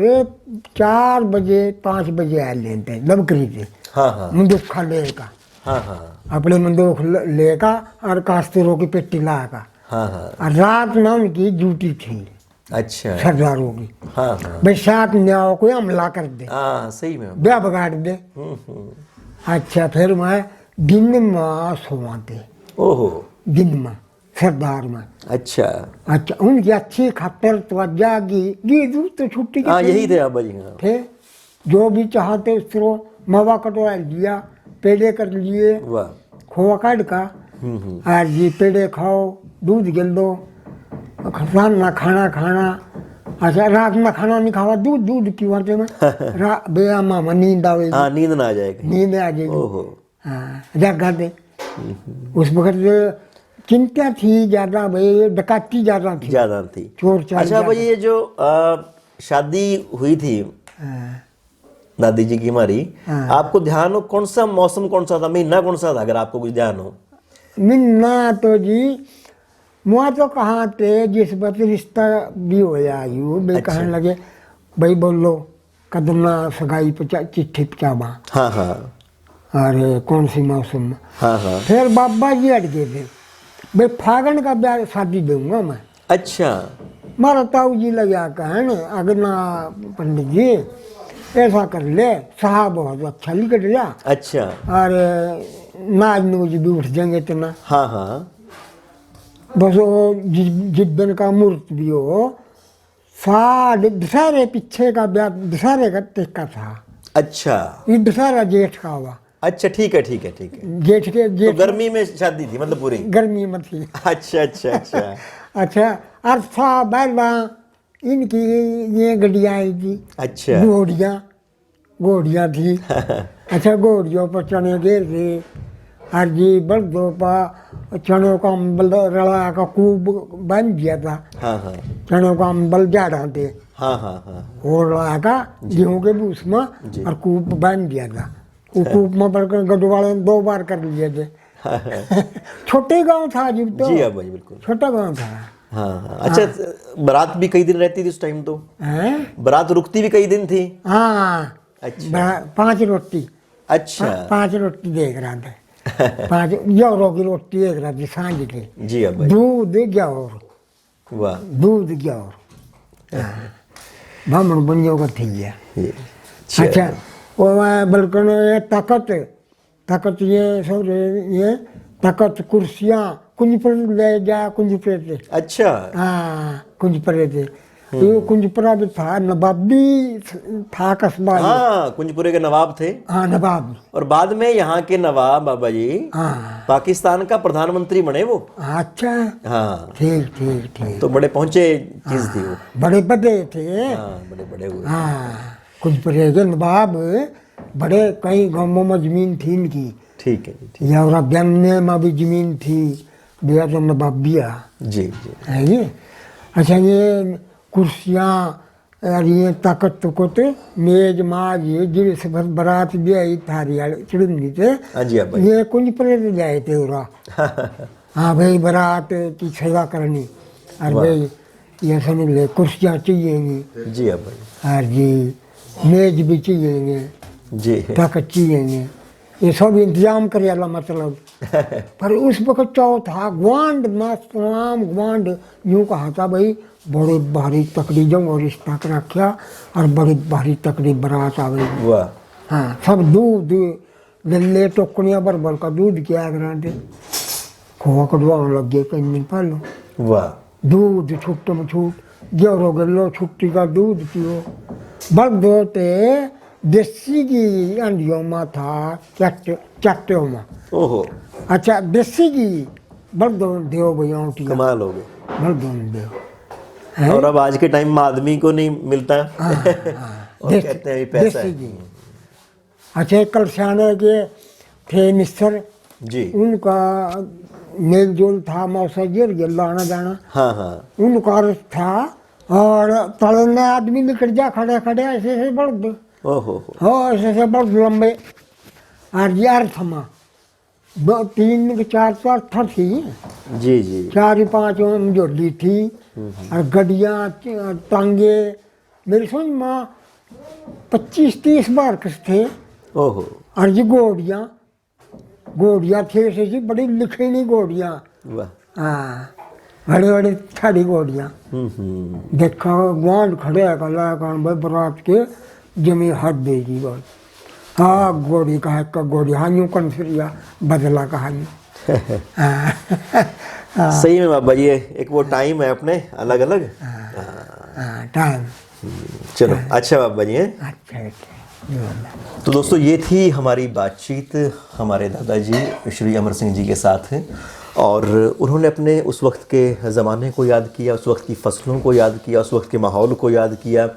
4 बजे 5 बजे आ लेते लबकरी थे, हाँ हाँ मंदूक खा लेगा, हाँ हाँ अपने मंदूक लेगा और कास्तरों की पेटी लाएगा। हाँ हाँ। और रात में उनकी ड्यूटी थी अच्छा। सरदारों की, हाँ हाँ भाई साथ में आओ, कोई हमला कर दे, हाँ सही में। ब्याह बिगाड़ दे। अच्छा, फिर मैं दिन में सोवाते, ओहो। दिन में सरदार में। अच्छा। अच्छा, उनकी अच्छी खतर तवज्जा की तो छुट्टी हाँ यही थे अब्बा जी। हाँ थे, जो भी चाहते उस तरह मवा कटवा लिया, पेड़े कर लिए, वाह। खोआ काट का, और जी पेड़े खाओ, दूध गिल दो, खान ना खाना। अच्छा, रात में खाना नहीं खावा, दूध पीवाते में बेया मामा नींद आवेगी, हाँ नींद ना आ जाएगी। नींद आ जाएगी। ओहो। हाँ, जगा दे। उस वक्त चिंता थी ज़्यादा, भाई डकैती ज़्यादा थी, ज्यादा थी। चोर चार अच्छा भाई, ये जो शादी हुई थी हाँ। दादी जी की हमारी, हाँ। आपको ध्यान हो कौन सा मौसम, कौन सा था, महीना कौन सा था, अगर आपको कुछ ध्यान हो? मिन्ना तो जी मुआ तो कहाँ थे, जिस वक्त रिश्ता भी हो आयु भाई। अच्छा। कहने लगे भाई बोलो कदना सगाई चिट्ठी पचावा। हाँ हाँ अरे कौन सी मौसम में। हाँ हाँ। फिर बाबा जी हट गए थे, भाई फागण का ब्याह शादी दूंगा मैं। अच्छा। मारा ताऊ जी लगा कहन, अगना पंडित जी ऐसा कर ले, साहब बहुत अच्छा लिख दिया, अच्छा। और नाज नूज भी उठ जाएंगे इतना। हाँ हाँ बस वो जिद्दन का मूर्त भी हो, दशहरे पीछे का ब्याह दशहरे का टेका था। अच्छा। ये दशहरा जेठ का हुआ। अच्छा ठीक है ठीक है ठीक है। जेठ के तो जेठ गर्मी में शादी थी मतलब पूरी? गर्मी में थी। अच्छा अच्छा अच्छा। अच्छा, और था बैला इनकी ये गड्डियाँ आई थी। अच्छा। घोड़ियाँ थी। अच्छा, घोड़ियों पर चने गिर थे, और जी बल्दों पर चनों का अम्बल रला का कूब बन गया था। हाँ हाँ चनों का अम्बल जाड़ा थे, हाँ हाँ हाँ। वो रला का गेहूँ के बूस में, और कूप बन गया था। वो कूप में पड़कर गढ़वाले ने 2 बार कर लिए थे। छोटे गांव था जी, तो जी हाँ भाई बिल्कुल छोटा गांव था। हाँ हाँ। अच्छा, बारात भी कई दिन रहती थी उस टाइम तो? हैं? बारात रुकती भी कई दिन थी? हाँ, अच्छा 5 रोटी। अच्छा 5 रोटी देख रहा था 5 ग्यारह की रोटी देख रहा थी सांझ के जी अब्बा जी दूध ग्यारह वाह दूध ग्यारह ब्राह्मण बनियो का थी गया ये अच्छा वो बल्कि ये ताकत ये सब ये ताकत कुर्सियाँ कुंज पर ले जा कुंज पर थे अच्छा हाँ कुंज पर थे ये कुंजपुरा भी था नवाब भी था कस्बा ये। हाँ कुंजपुरे के नवाब थे हाँ नवाब और बाद में यहाँ के नवाब बाबा जी हाँ पाकिस्तान का प्रधानमंत्री बने वो अच्छा हाँ ठीक ठीक ठीक तो बड़े पहुंचे चीज थी वो बड़े बड़े थे हाँ बड़े बड़े हुए हाँ कुंजपुरे के नवाब बड़े कई गांवों में जमीन थी इनकी ठीक है जी या और गन्ने में भी जमीन थी बिया तो नवाब बिया जी जी है ये अच्छा ये कुर्सियाँ और ये ताकत तुकत मेज माज ये जिस भर बारात भी आई थारी चढ़ी थे हाँ जी अब्बा जी ये कुंज पर जाए थे उरा हाँ भाई बारात की सेवा करनी और भाई ये समझ ले कुर्सियाँ चाहिएंगी जी अब्बा जी और जी मेज भी चाहिएंगे जी ताकत चाहिएंगे ये सब इंतजाम करे वाला मतलब पर उस वक्त क्या था ग्वांड मस्त तमाम ग्वांड यूँ कहा था भाई बड़े भारी तकड़ी जंग और रिश्ता कर रखा और बड़ी भारी तकड़ी बारात आ गई वाह हाँ सब दूध गले टोकनियाँ भर का दूध किया करा थे खोआ कटवाने लग गए कई दिन पहले वाह दूध छुट्टे में छूट ग्यारह गलो छुट्टी का दूध पियो बल्ब होते देसी की अंडियों में था चट्टों में ओहो अच्छा देसी की बल्ब देव भैया कमाल हो गए बल्ब देव और अब आज के टाइम में आदमी को नहीं मिलता और कहते हैं ये पैसा देसी है की अच्छा कल सियाने के थे मिस्टर जी उनका मेल जोल था मौसा गिर गया आना जाना हाँ हाँ उनका अर्थ था और तले में आदमी निकल जा खड़े खड़े ऐसे ऐसे बल्ब ओहो हो ऐसे ऐसे बल्ब लंबे और ये अर्थ में 2 3 के 4 था थी जी जी 4 5 में जोड़ी थी और गड्डियाँ टांगे मेरी समझ में 25-30 बार किस थे ओहो और ये गोड़ियाँ थे ऐसे जी बड़ी लिखी नहीं गोड़ियाँ वाह हाँ बड़ी बड़ी ठाड़ी गोड़ियाँ देखा गुआंढ खड़े कला भाई बरात के जमी हट देगी बोल हाँ गोड़ी कहा का गोड़ी हाँ यूँ कन फिर बदला कहानी सही में बाबा जी एक वो टाइम है अपने अलग अलग टाइम चलो अच्छा बाबा जी हैं अच्छा तो दोस्तों ये थी हमारी बातचीत हमारे दादाजी श्री अमर सिंह जी के साथ और उन्होंने अपने उस वक्त के ज़माने को याद किया उस वक्त की फसलों को याद किया उस वक्त के माहौल को याद किया